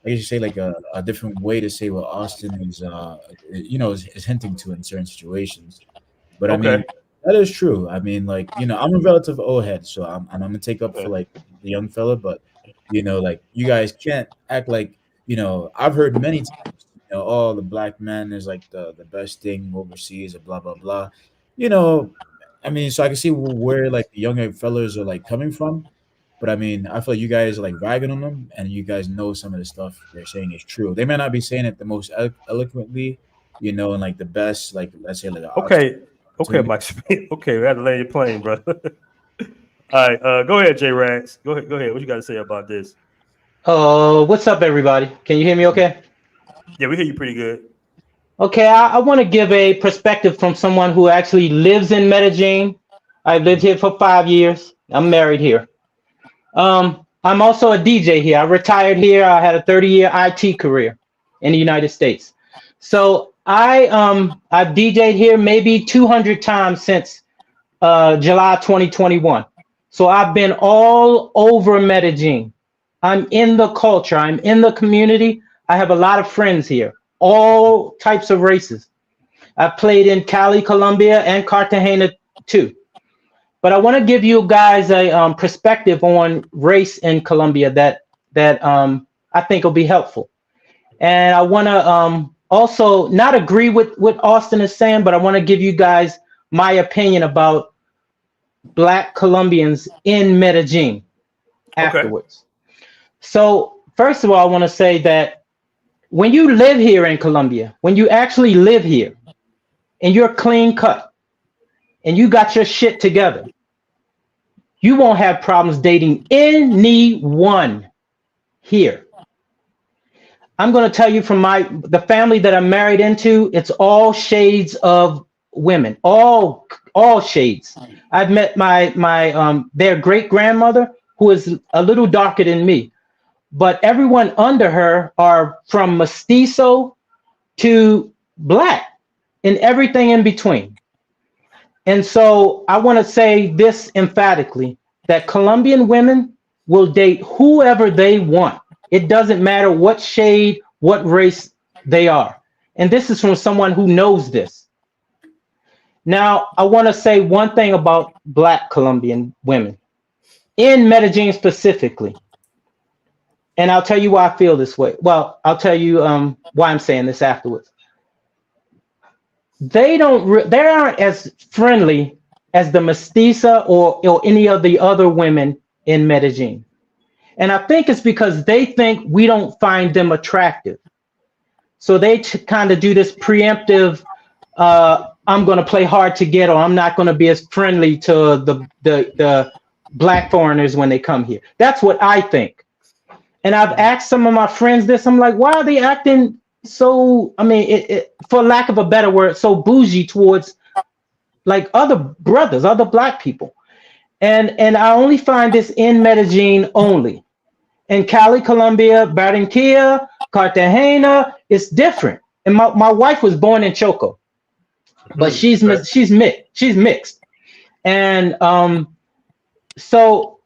guess you say, like, a different way to say what Austin is hinting to in certain situations. But I mean, that is true. I mean, like, I'm a relative old head, so I'm gonna take up for, like, the young fella. But like, you guys can't act like, I've heard many times, oh, the black man is, like, the best thing overseas, or blah blah blah. I mean, so I can see where, like, the younger fellas are, like, coming from. But I mean, I feel like you guys are, like, ragging on them, and you guys know some of the stuff they're saying is true. They may not be saying it the most eloquently, and, like, the best, like, let's say, like, Okay, Mike. Okay, we had to land your plane, brother. All right, go ahead, J Rags. Go ahead. What you got to say about this? What's up, everybody? Can you hear me okay? Yeah, we hear you pretty good. Okay, I want to give a perspective from someone who actually lives in Medellin. I've lived here for 5 years. I'm married here. I'm also a DJ here. I retired here. I had a 30-year IT career in the United States. So I've DJed here maybe 200 times since July 2021. So I've been all over Medellin. I'm in the culture. I'm in the community. I have a lot of friends here, all types of races. I've played in Cali, Colombia, and Cartagena too. But I want to give you guys a perspective on race in Colombia that I think will be helpful. And I want to also not agree with what Auston is saying, but I want to give you guys my opinion about Black Colombians in Medellin afterwards. So first of all, I want to say that when you live here in Colombia, when you actually live here and you're clean cut and you got your shit together, you won't have problems dating anyone here. I'm going to tell you from the family that I'm married into, it's all shades of women, all shades. I've met their great grandmother, who is a little darker than me, but everyone under her are from mestizo to black and everything in between. And so I want to say this emphatically, that Colombian women will date whoever they want. It doesn't matter what shade, what race they are. And this is from someone who knows this. Now, I want to say one thing about Black Colombian women in Medellin specifically. And I'll tell you why I feel this way. Well, I'll tell you why I'm saying this afterwards. They aren't as friendly as the mestiza or any of the other women in Medellin. And I think it's because they think we don't find them attractive. So they kind of do this preemptive, I'm going to play hard to get, or I'm not going to be as friendly to the Black foreigners when they come here. That's what I think. And I've asked some of my friends this. I'm like, why are they acting so, I mean, for lack of a better word, so bougie towards like other brothers, other Black people? And I only find this in Medellin only. In Cali, Colombia, Barranquilla, Cartagena, it's different. And my wife was born in Choco, but she's mixed. And so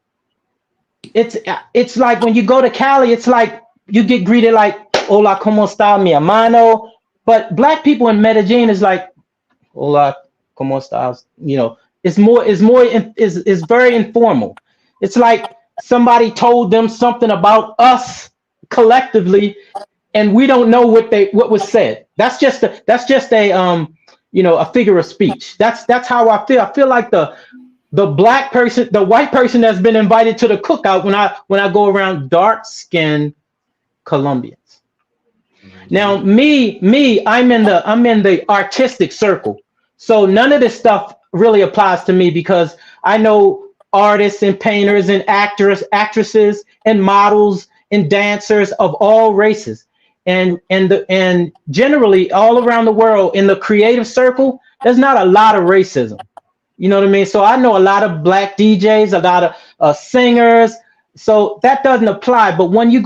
it's like when you go to Cali, it's like you get greeted like, hola, ¿cómo está, mi hermano? But Black people in Medellin is like, hola, ¿cómo estás? You know, it's very informal. It's like somebody told them something about us collectively, and we don't know what was said. That's just a figure of speech. That's how I feel. I feel like the Black person, the white person that's been invited to the cookout when I go around dark-skinned Colombians. Now, I'm in the artistic circle, so none of this stuff really applies to me because I know artists and painters and actresses and models and dancers of all races, and generally all around the world in the creative circle, there's not a lot of racism. You know what I mean? So I know a lot of Black DJs, a lot of singers. So that doesn't apply. But when I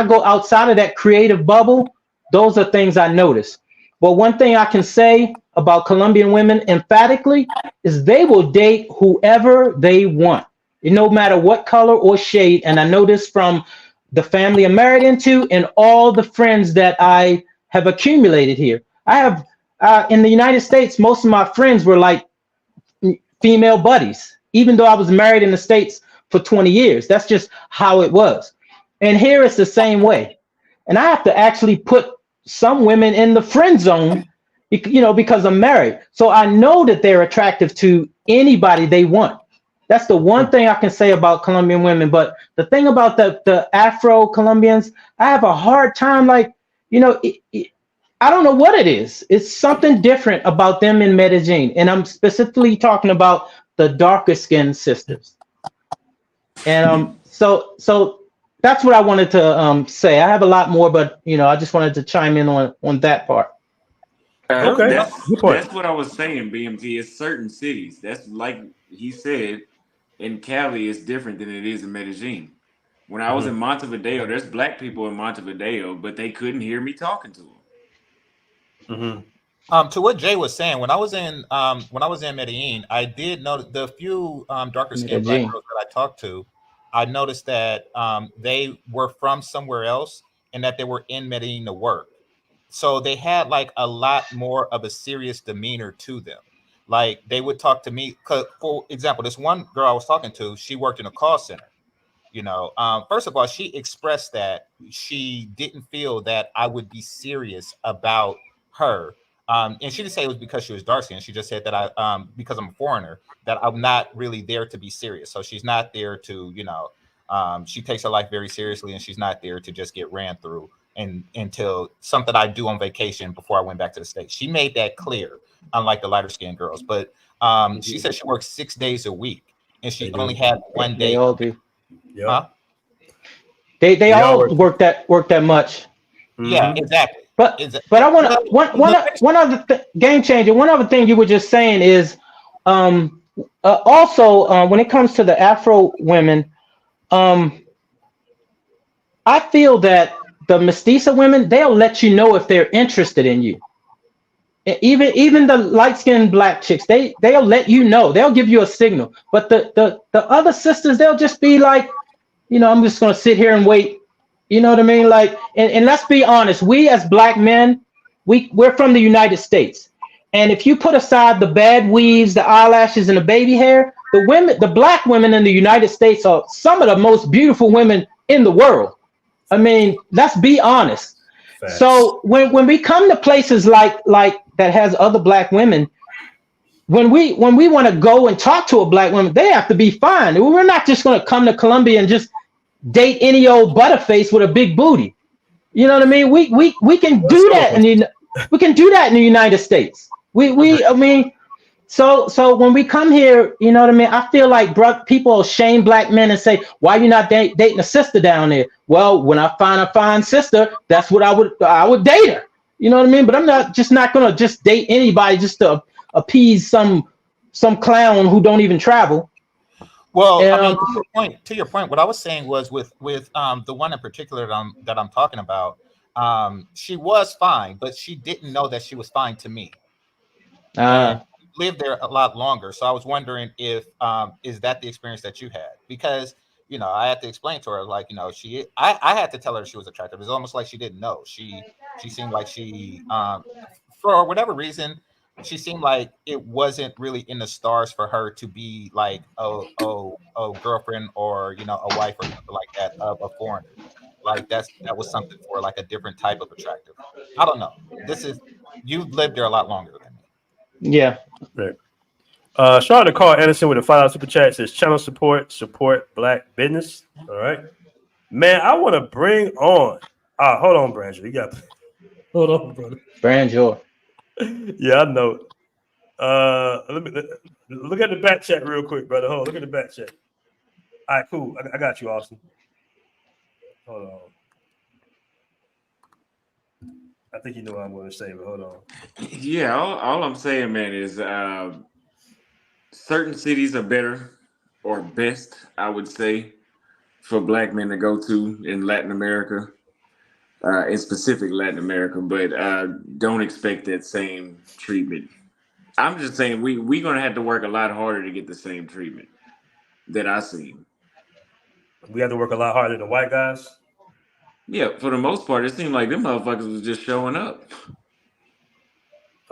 go outside of that creative bubble, those are things I notice. But one thing I can say about Colombian women emphatically is they will date whoever they want, no matter what color or shade. And I know this from the family I'm married into and all the friends that I have accumulated here. I have in the United States, most of my friends were like female buddies, even though I was married in the States for 20 years. That's just how it was. And here it's the same way. And I have to actually put some women in the friend zone, because I'm married. So I know that they're attractive to anybody they want. That's the one thing I can say about Colombian women. But the thing about the Afro Colombians, I have a hard time, I don't know what it is. It's something different about them in Medellin. And I'm specifically talking about the darker skinned sisters. And so that's what I wanted to say. I have a lot more, but I just wanted to chime in on that part. Okay, good point. That's what I was saying, BMT. It's certain cities. That's like he said, in Cali, it's different than it is in Medellin. When I was in Montevideo, there's black people in Montevideo, but they couldn't hear me talking to them. To what Jay was saying, when I was in Medellin, I did notice the few darker skinned black girls that I talked to. I noticed that they were from somewhere else and that they were in Medellin to work. So they had like a lot more of a serious demeanor to them. Like they would talk to me. For example, this one girl I was talking to, she worked in a call center. First of all, she expressed that she didn't feel that I would be serious about her. And she didn't say it was because she was dark skinned. She just said that because I'm a foreigner, that I'm not really there to be serious. So she's not there to, she takes her life very seriously, and she's not there to just get ran through and until something I do on vacation before I went back to the States. She made that clear, unlike the lighter skinned girls. But she said she works 6 days a week, and she only had 1 day. They all do. Yeah. Huh? They all work that much. Yeah, exactly. But I want to one other game changer. One other thing you were just saying is also when it comes to the Afro women, I feel that the mestiza women, they'll let you know if they're interested in you. Even the light-skinned black chicks, they'll let you know. They'll give you a signal. But the other sisters, they'll just be like, I'm just gonna sit here and wait. You know what I mean? Like, and let's be honest, we as black men, we're from the United States. And if you put aside the bad weaves, the eyelashes, and the baby hair, the black women in the United States are some of the most beautiful women in the world. I mean, let's be honest. Facts. So when we come to places like that has other black women, when we want to go and talk to a black woman, they have to be fine. We're not just going to come to Colombia and just date any old butterface with a big booty. You know what I mean? We can do that we can do that in the United States. I mean, so when we come here, you know what I mean? I feel like people shame black men and say, why you not dating a sister down there? Well, when I find a fine sister, that's what I would date her. You know what I mean? But I'm not going to just date anybody just to appease some clown who don't even travel. Well, I mean, to your point, what I was saying was with the one in particular that I'm talking about, she was fine, but she didn't know that she was fine to me. Lived there a lot longer, so I was wondering if is that the experience that you had? Because I had to explain to her, like, I had to tell her she was attractive. It was almost like she didn't know. She seemed like she for whatever reason, she seemed like it wasn't really in the stars for her to be like a girlfriend or a wife or something like that of a foreigner. Like that was something for like a different type of attractive. I don't know. You've lived there a lot longer than me. Yeah. Right. Shout out to Carl Anderson with a $5 super chat. It says channel support black business. All right. Man, I want to bring on. Hold on, Branjo. You got hold on, brother. Branjo. Yeah, I know. Let me look at the back chat real quick, brother. Hold on, look at the back chat. All right, cool. I got you, Auston. Hold on. I think you know what I'm going to say, but hold on. Yeah, all I'm saying, man, is certain cities are better or best, I would say, for black men to go to in Latin America. In specific Latin America, but don't expect that same treatment. I'm just saying we're gonna have to work a lot harder to get the same treatment that I seen. We have to work a lot harder than white guys. Yeah, for the most part, it seemed like them motherfuckers was just showing up.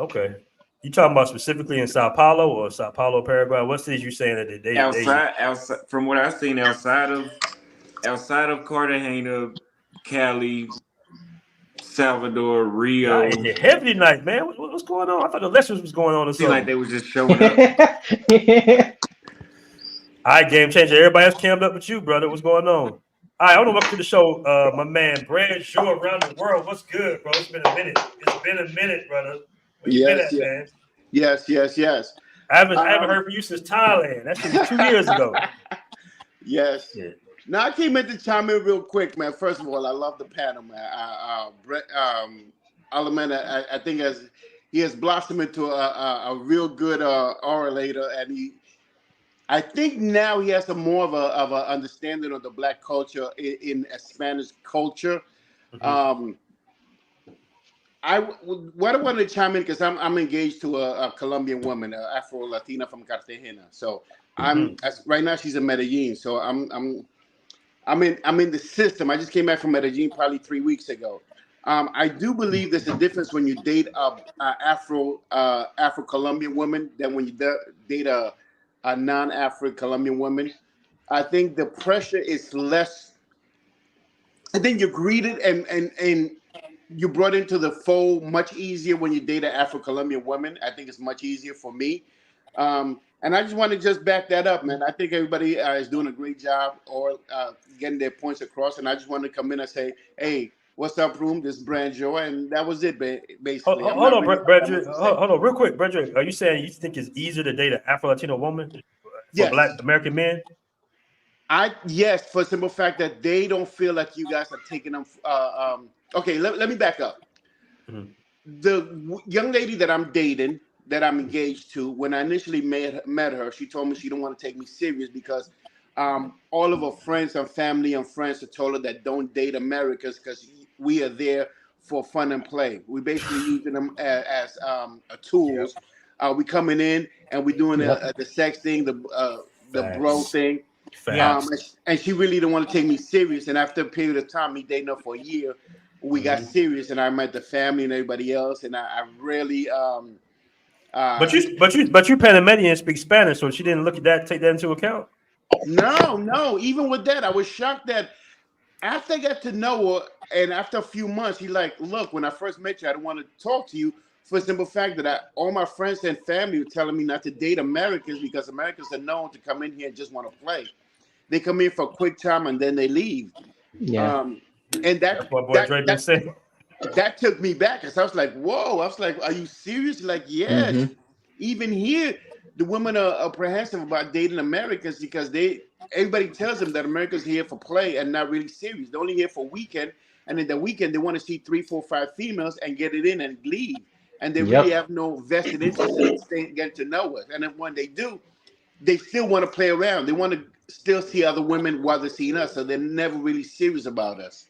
Okay, you talking about specifically in Sao Paulo or Sao Paulo, Paraguay? What cities you saying that they outside from what I've seen outside of Cartagena, Cali, Salvador, Rio. Heavy tonight, man. What's going on? I thought the lessons was going on or something. Like they was just showing up. All right, game changer. Everybody else camped up with you, brother. What's going on? All right, I want to welcome to the show, my man, Branjo around the world. What's good, bro? It's been a minute. Brother. Yes. I haven't heard from you since Thailand. That's 2 years ago. Yes. Yeah. Now I came in to chime in real quick, man. First of all, I love the panel, man. Brett, Holleman, I think he has blossomed into a real good orator, and I think now he has more of a understanding of the Black culture in a Spanish culture. What I wanted to chime in because I'm engaged to a Colombian woman, Afro Latina from Cartagena. So right now she's in Medellin. So I'm in the system. I just came back from Medellin probably 3 weeks ago. I do believe there's a difference when you date a Afro-Colombian woman than when you date a non-Afro-Colombian woman. I think the pressure is less. I think you're greeted and you brought into the fold much easier when you date an Afro-Colombian woman. I think it's much easier for me. And I just want to just back that up, man. I think everybody is doing a great job or getting their points across. And I just wanted to come in and say, hey, what's up, room? This is Brand Joy. And that was it, basically. Hold on, Brad. Hold on, real quick, Brad. Are you saying you think it's easier to date an Afro-Latino woman for Black American men? Yes, for the simple fact that they don't feel like you guys are taking them. Okay, let me back up. The young lady that I'm dating, that I'm engaged to, when I initially met her, she told me she don't want to take me serious because all of her friends and family and friends have told her that don't date Americans because we are there for fun and play. We basically using them as tools. We coming in and we doing the sex thing, the bro thing. And she really didn't want to take me serious. And after a period of time, me dating her for a year, we got serious, and I met the family and everybody else. And I really. But you Panamanian speak Spanish, so she didn't take that into account. No. Even with that, I was shocked that after I got to know her, and after a few months, he like, look, when I first met you, I didn't want to talk to you for the simple fact that all my friends and family were telling me not to date Americans because Americans are known to come in here and just want to play. They come in for a quick time and then they leave. Yeah. And that's what boy Dre been saying. That took me back because I was like, whoa. I was like, are you serious? Like, yes. Even here, the women are apprehensive about dating Americans because everybody tells them that Americans are here for play and not really serious. They're only here for weekend. And in the weekend, they want to see 3, 4, 5 females and get it in and leave. And they really have no vested interest in getting to know us. And then when they do, they still want to play around. They want to still see other women while they're seeing us. So they're never really serious about us.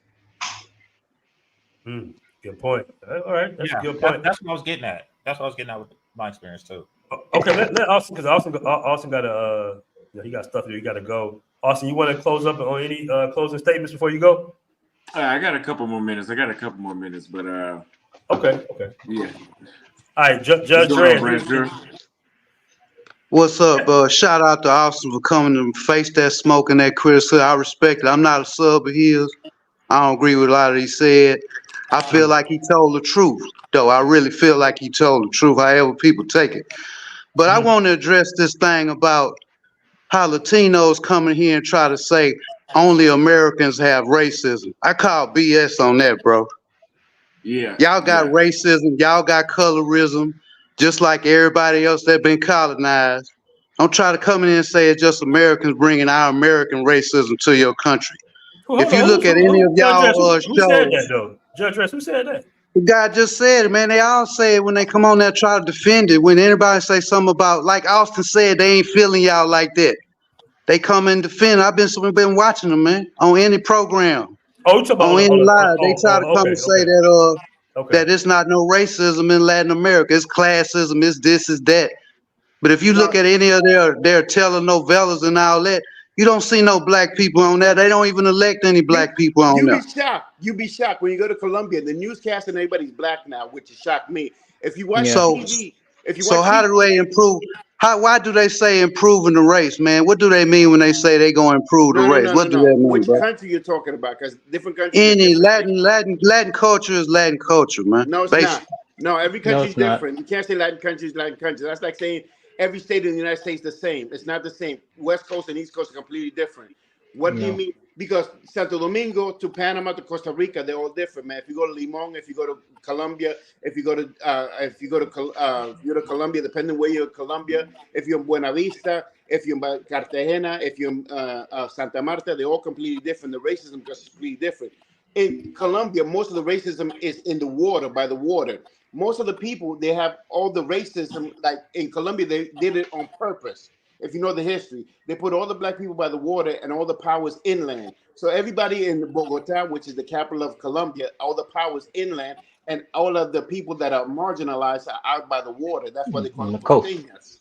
Good point. All right, that's a good point. That's what I was getting at. That's what I was getting at with my experience too. Okay, let Auston, because Auston got to he got stuff to do. He got to go. Auston, you want to close up on any closing statements before you go? I got a couple more minutes. But okay. Yeah. All right, Judge Dre. What's up? Shout out to Auston for coming and face that smoke and that criticism. I respect it. I'm not a sub of his. I don't agree with a lot of he said. I feel like he told the truth, though. I really feel like he told the truth, however people take it. But I want to address this thing about how Latinos come in here and try to say only Americans have racism. I call BS on that, bro. Yeah. Y'all got racism. Y'all got colorism, just like everybody else that been colonized. Don't try to come in and say it's just Americans bringing our American racism to your country. If you look at any of y'all shows, who said that though? Judge Rest, who said that? The guy just said it, man. They all say it when they come on there try to defend it. When anybody say something about, like Auston said, they ain't feeling y'all like that. They come and defend. I've been watching them, man, on any program. On any live, they try to come and say that it's not no racism in Latin America. It's classism. It's this, is that. But if you look at any of their telenovelas and all that, you don't see no black people on there. They don't even elect any black people on there. You'd be shocked when you go to Colombia. The newscast and everybody's black now, which has shocked me. If you watch TV, how do they improve? Why do they say improving the race, man? What do they mean when they say they gonna improve the race? What do that mean, Which bro? country you're talking about? Because different countries. Any Latin culture is Latin culture, man. No, it's not. No, every country is different. You can't say Latin countries. That's like saying every state in the United States is the same. It's not the same. West Coast and East Coast are completely different. What do you mean? Because Santo Domingo to Panama to Costa Rica, they're all different, man. If you go to Limon, if you go to Colombia, if you go to Colombia, depending where you're in Colombia, if you're in Buena Vista, if you're in Cartagena, if you're in Santa Marta, they're all completely different. The racism is completely different. In Colombia, most of the racism is in the water, by the water. Most of the people, they have all the racism, like in Colombia, they did it on purpose. If you know the history, they put all the black people by the water and all the powers inland. So everybody in Bogota, which is the capital of Colombia, all the powers inland, and all of the people that are marginalized are out by the water. That's why they call On the them coast. costeñas.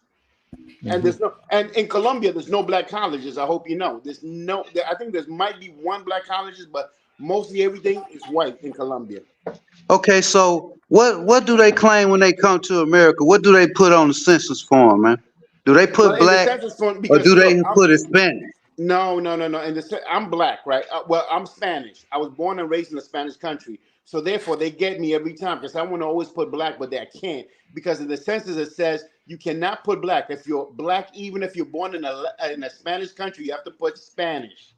And there's no, and in Colombia, there's no black colleges. I hope you know. I think there might be one black colleges, but mostly everything is white in Colombia. Okay, so what do they claim when they come to America? What do they put on the census form, man? Do they Well, put in the black census form, or because do they look, put Hispanic? no. I'm black, right? Well, I'm Spanish. I was born and raised in a Spanish country. So therefore, they get me every time because I want to always put black, but I can't because in the census it says you cannot put black. If you're black, even if you're born in a Spanish country, you have to put Spanish.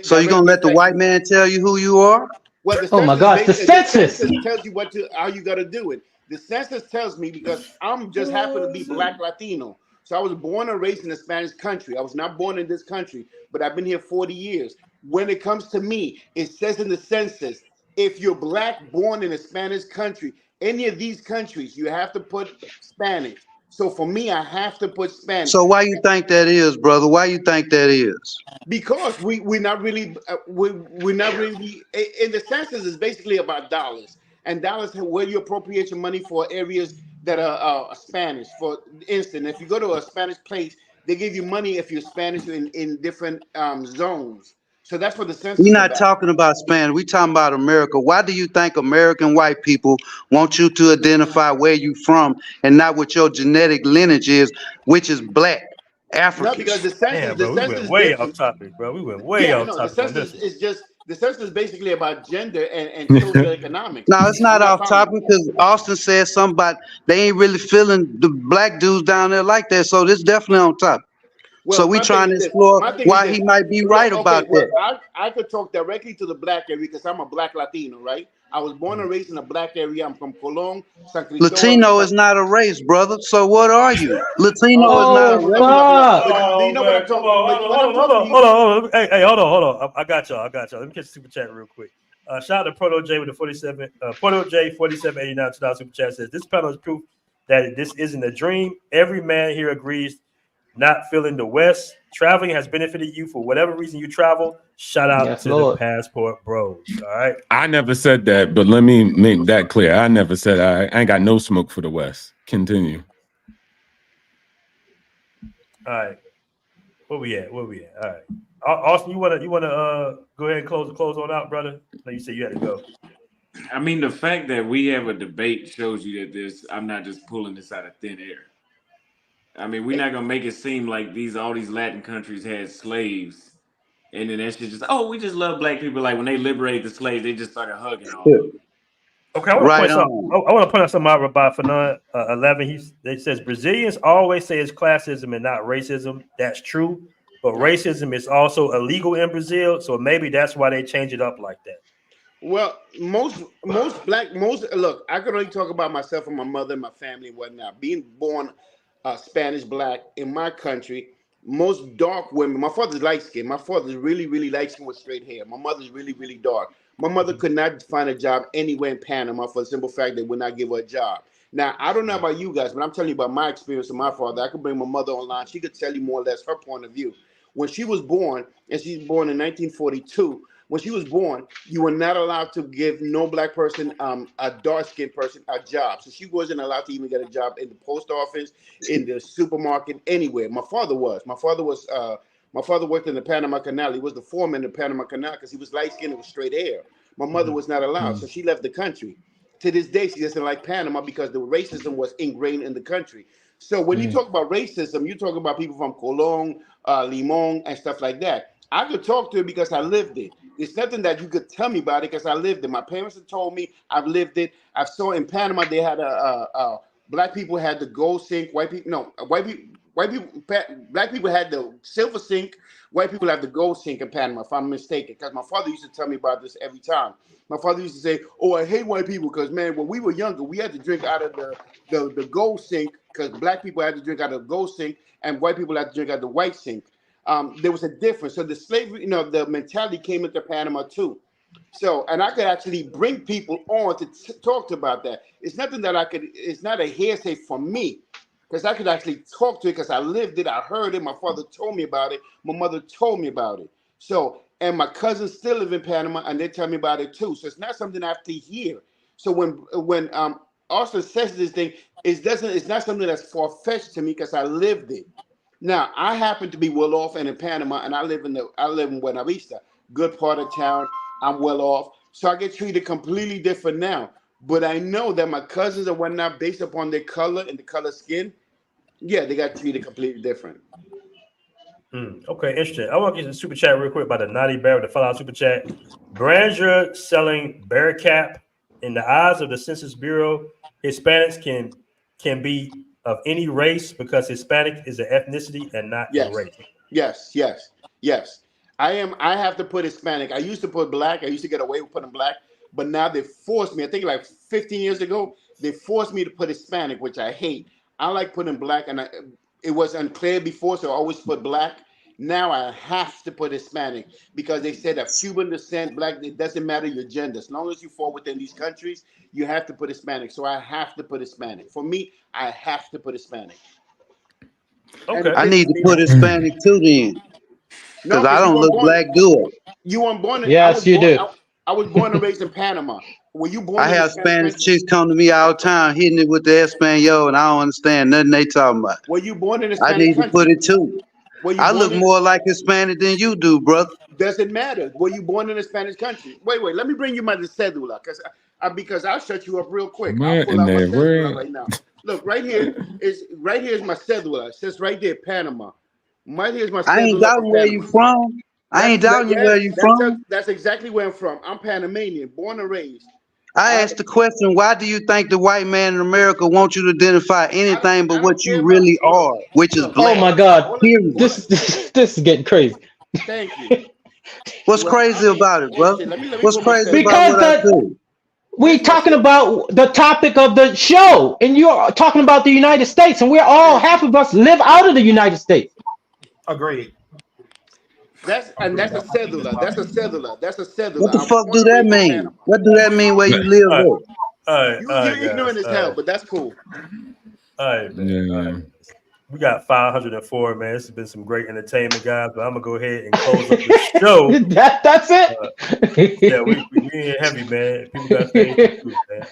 So you gonna let the white man tell you who you are? Well, the Oh my census, gosh, the the census. census tells you how you got to do it. The census tells me because I'm just happen to be black Latino. So I was born and raised in a Spanish country. I was not born in this country, but I've been here 40 years. When it comes to me, it says in the census, if you're black born in a Spanish country, any of these countries, you have to put Spanish. So for me, I have to put Spanish. So why you think that is, brother? Why you think that is? Because we're not really we're not really in the census is basically about dollars, and dollars where you appropriate your money for areas that are Spanish. For instance, if you go to a Spanish place, they give you money if you're Spanish in different zones. So that's what the census We're is not about. talking about Spanish. We talking about America. Why do you think American white people want you to identify where you from and not what your genetic lineage is, which is black, No, African? because Damn, the bro, we census went is way off different. topic, bro. We went way Yeah, I off know. The topic on census this one. is just the census is basically about gender and socioeconomics. No, it's I'm not not off talking. topic because Austin said something about they ain't really feeling the black dudes down there like that. So this definitely on top. So Well, we my thing trying to is this. explore My thing is why this. he might be Look, right okay, about well, that. I could talk directly to the black area because I'm a black Latino, right? I was born and raised in a black area. I'm from Colón, San Cristobal. Latino is not a race, brother. So what are you? Latino is Oh, not a Oh race. fuck. but do you Oh know what I'm man, come talking? on, But when I'm hold talking on, to you, hold on, hold on. Hey, hold on. I got y'all. Let me catch the super chat real quick. Shout out to Proto J with the 47. Proto J 4789 $2 super chat says this panel is proof that this isn't a dream. Every man here agrees. Not feeling the West. Traveling has benefited you for whatever reason you travel. Shout out Yes, to Lord. the Passport Bros. All right. I never said that, but let me make that clear. I never said I ain't got no smoke for the West. Continue. All right. Where we at? All right. Austin, you wanna go ahead and close on out, brother? No, you said you had to go. I mean, the fact that we have a debate shows you that I'm not just pulling this out of thin air. I mean, we're not gonna make it seem like all these Latin countries had slaves, and then that shit just we just love black people. Like when they liberated the slaves, they just started hugging all of them. Okay, I want to Right point something. on. I want to point out something out by Fanon 11. He says Brazilians always say it's classism and not racism. That's true, but racism is also illegal in Brazil, so maybe that's why they change it up like that. well, most look. I can only talk about myself and my mother and my family and whatnot. Being born Spanish black in my country, most dark women. My father's light skin. My father's really light skin with straight hair. My mother's really dark. My mother could not find a job anywhere in Panama for the simple fact they would not give her a job. Now I don't know about you guys, but I'm telling you about my experience with my father. I could bring my mother online. She could tell you more or less her point of view. When she was born, and she's born in 1942. When she was born, you were not allowed to give no black person, a dark skinned person, a job. So she wasn't allowed to even get a job in the post office, in the supermarket, anywhere. My father was. My father worked in the Panama Canal. He was the foreman in the Panama Canal because he was light skinned with straight hair. My mother was not allowed, so she left the country. To this day, she doesn't like Panama because the racism was ingrained in the country. So when you talk about racism, you talk about people from Colón, Limón, and stuff like that. I could talk to it because I lived it. It's nothing that you could tell me about it because I lived it. My parents have told me I've lived it. I saw in Panama they had black people had the gold sink. White people, no, white people, black people had the silver sink. white people have the gold sink in Panama, if I'm mistaken, because my father used to tell me about this every time. My father used to say, "Oh, I hate white people because, man, when we were younger, we had to drink out of the gold sink because black people had to drink out of the gold sink and white people had to drink out of the white sink." There was a difference. So the slavery, the mentality came into Panama too. So, and I could actually bring people on to talk about that. It's nothing that it's not a hearsay for me, because I could actually talk to it because I lived it, I heard it, my father told me about it, my mother told me about it. So, and my cousins still live in Panama and they tell me about it too. So it's not something I have to hear. So when Austin says this thing, it's not something that's far-fetched to me because I lived it. Now, I happen to be well off and in Panama, and I live in Buena Vista, good part of town. I'm well off, so I get treated completely different now. But I know that my cousins and whatnot, based upon their color and the color skin, yeah, they got treated completely different. Okay, interesting. I want to get the super chat real quick by the Naughty Bear with the follow super chat. Grandeur selling bear cap. In the eyes of the Census Bureau, Hispanics can be of any race because Hispanic is an ethnicity and not a race. Yes. I have to put Hispanic. I used to put black. I used to get away with putting black, but now they forced me. I think like 15 years ago, they forced me to put Hispanic, which I hate. I like putting black, and it was unclear before, so I always put black. Now I have to put Hispanic because they said that Cuban descent, black, it doesn't matter your gender. As long as you fall within these countries, you have to put Hispanic. So I have to put Hispanic. For me, I have to put Hispanic. Okay. I need to put Hispanic too then. Because I don't look black, do it? You weren't born in. Yes, you do. I was born and raised in Panama. Were you born? I have Spanish chicks come to me all the time, hitting it with the Espanol, and I don't understand nothing they talking about. Were you born in a I Spanish need to country? put it too. I look more like Hispanic than you do, brother. Doesn't matter. Were you born in a Spanish country? Wait. Let me bring you my cedula, because I'll shut you up real quick. I'll pull out my cedula right now. Look, right here is my cedula. It says right there, Panama. Right here's my cedula. I ain't doubting where you from. I ain't doubting where you from. That's exactly where I'm from. I'm Panamanian, born and raised. I asked the question, why do you think the white man in America wants you to identify anything but what you really are, which is black? Oh my God. This is getting crazy. Thank you. What's crazy about it, bro? What's crazy about what I do? We talking about the topic of the show, and you're talking about the United States, and half of us live out of the United States. Agreed. That's a cedula. That's a cedula. What the fuck do that mean? What do that mean where you live at? You're ignorant as hell, but that's cool. All right, man. All right. We got 504, man. This has been some great entertainment, guys. But I'm gonna go ahead and close up the show. That's it. Yeah, we in heavy, man. People got to say the truth, man.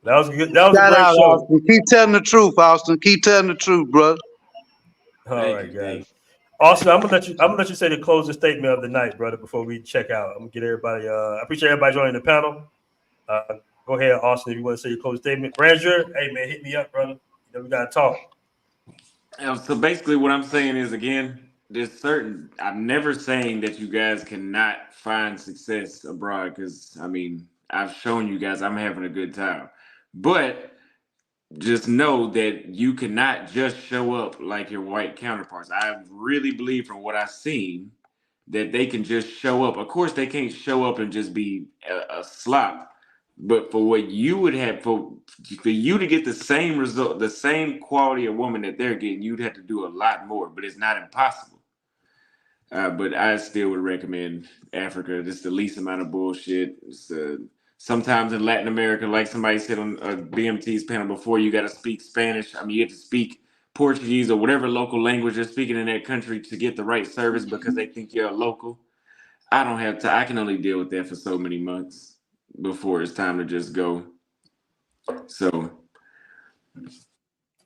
That was good. That was a great show. Austin. Keep telling the truth, Austin. Keep telling the truth, bro. All right, guys. Austin, I'm gonna let you say the closing statement of the night, brother, before we check out. I'm gonna get everybody. I appreciate everybody joining the panel. Go ahead, Austin, if you want to say your closing statement. Grandeur, hey man, hit me up, brother. We gotta talk. So basically, what I'm saying is, again, I'm never saying that you guys cannot find success abroad, because I mean, I've shown you guys I'm having a good time, but just know that you cannot just show up like your white counterparts. I really believe, from what I've seen, that they can just show up. Of course, they can't show up and just be a slop, but for what you would have, for you to get the same result, the same quality of woman that they're getting, you'd have to do a lot more, but it's not impossible. But I still would recommend Africa. It's the least amount of bullshit. Sometimes in Latin America, like somebody said on BMT's panel before, you got to speak Spanish. I mean, you have to speak Portuguese or whatever local language they're speaking in that country to get the right service because they think you're a local. I don't have to. I can only deal with that for so many months before it's time to just go. So.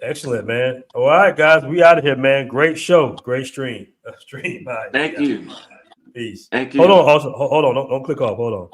Excellent, man. All right, guys, we out of here, man. Great show. Great stream. Stream. Right. Thank you. Peace. Thank you. Hold on. Also, hold on. Don't click off. Hold on.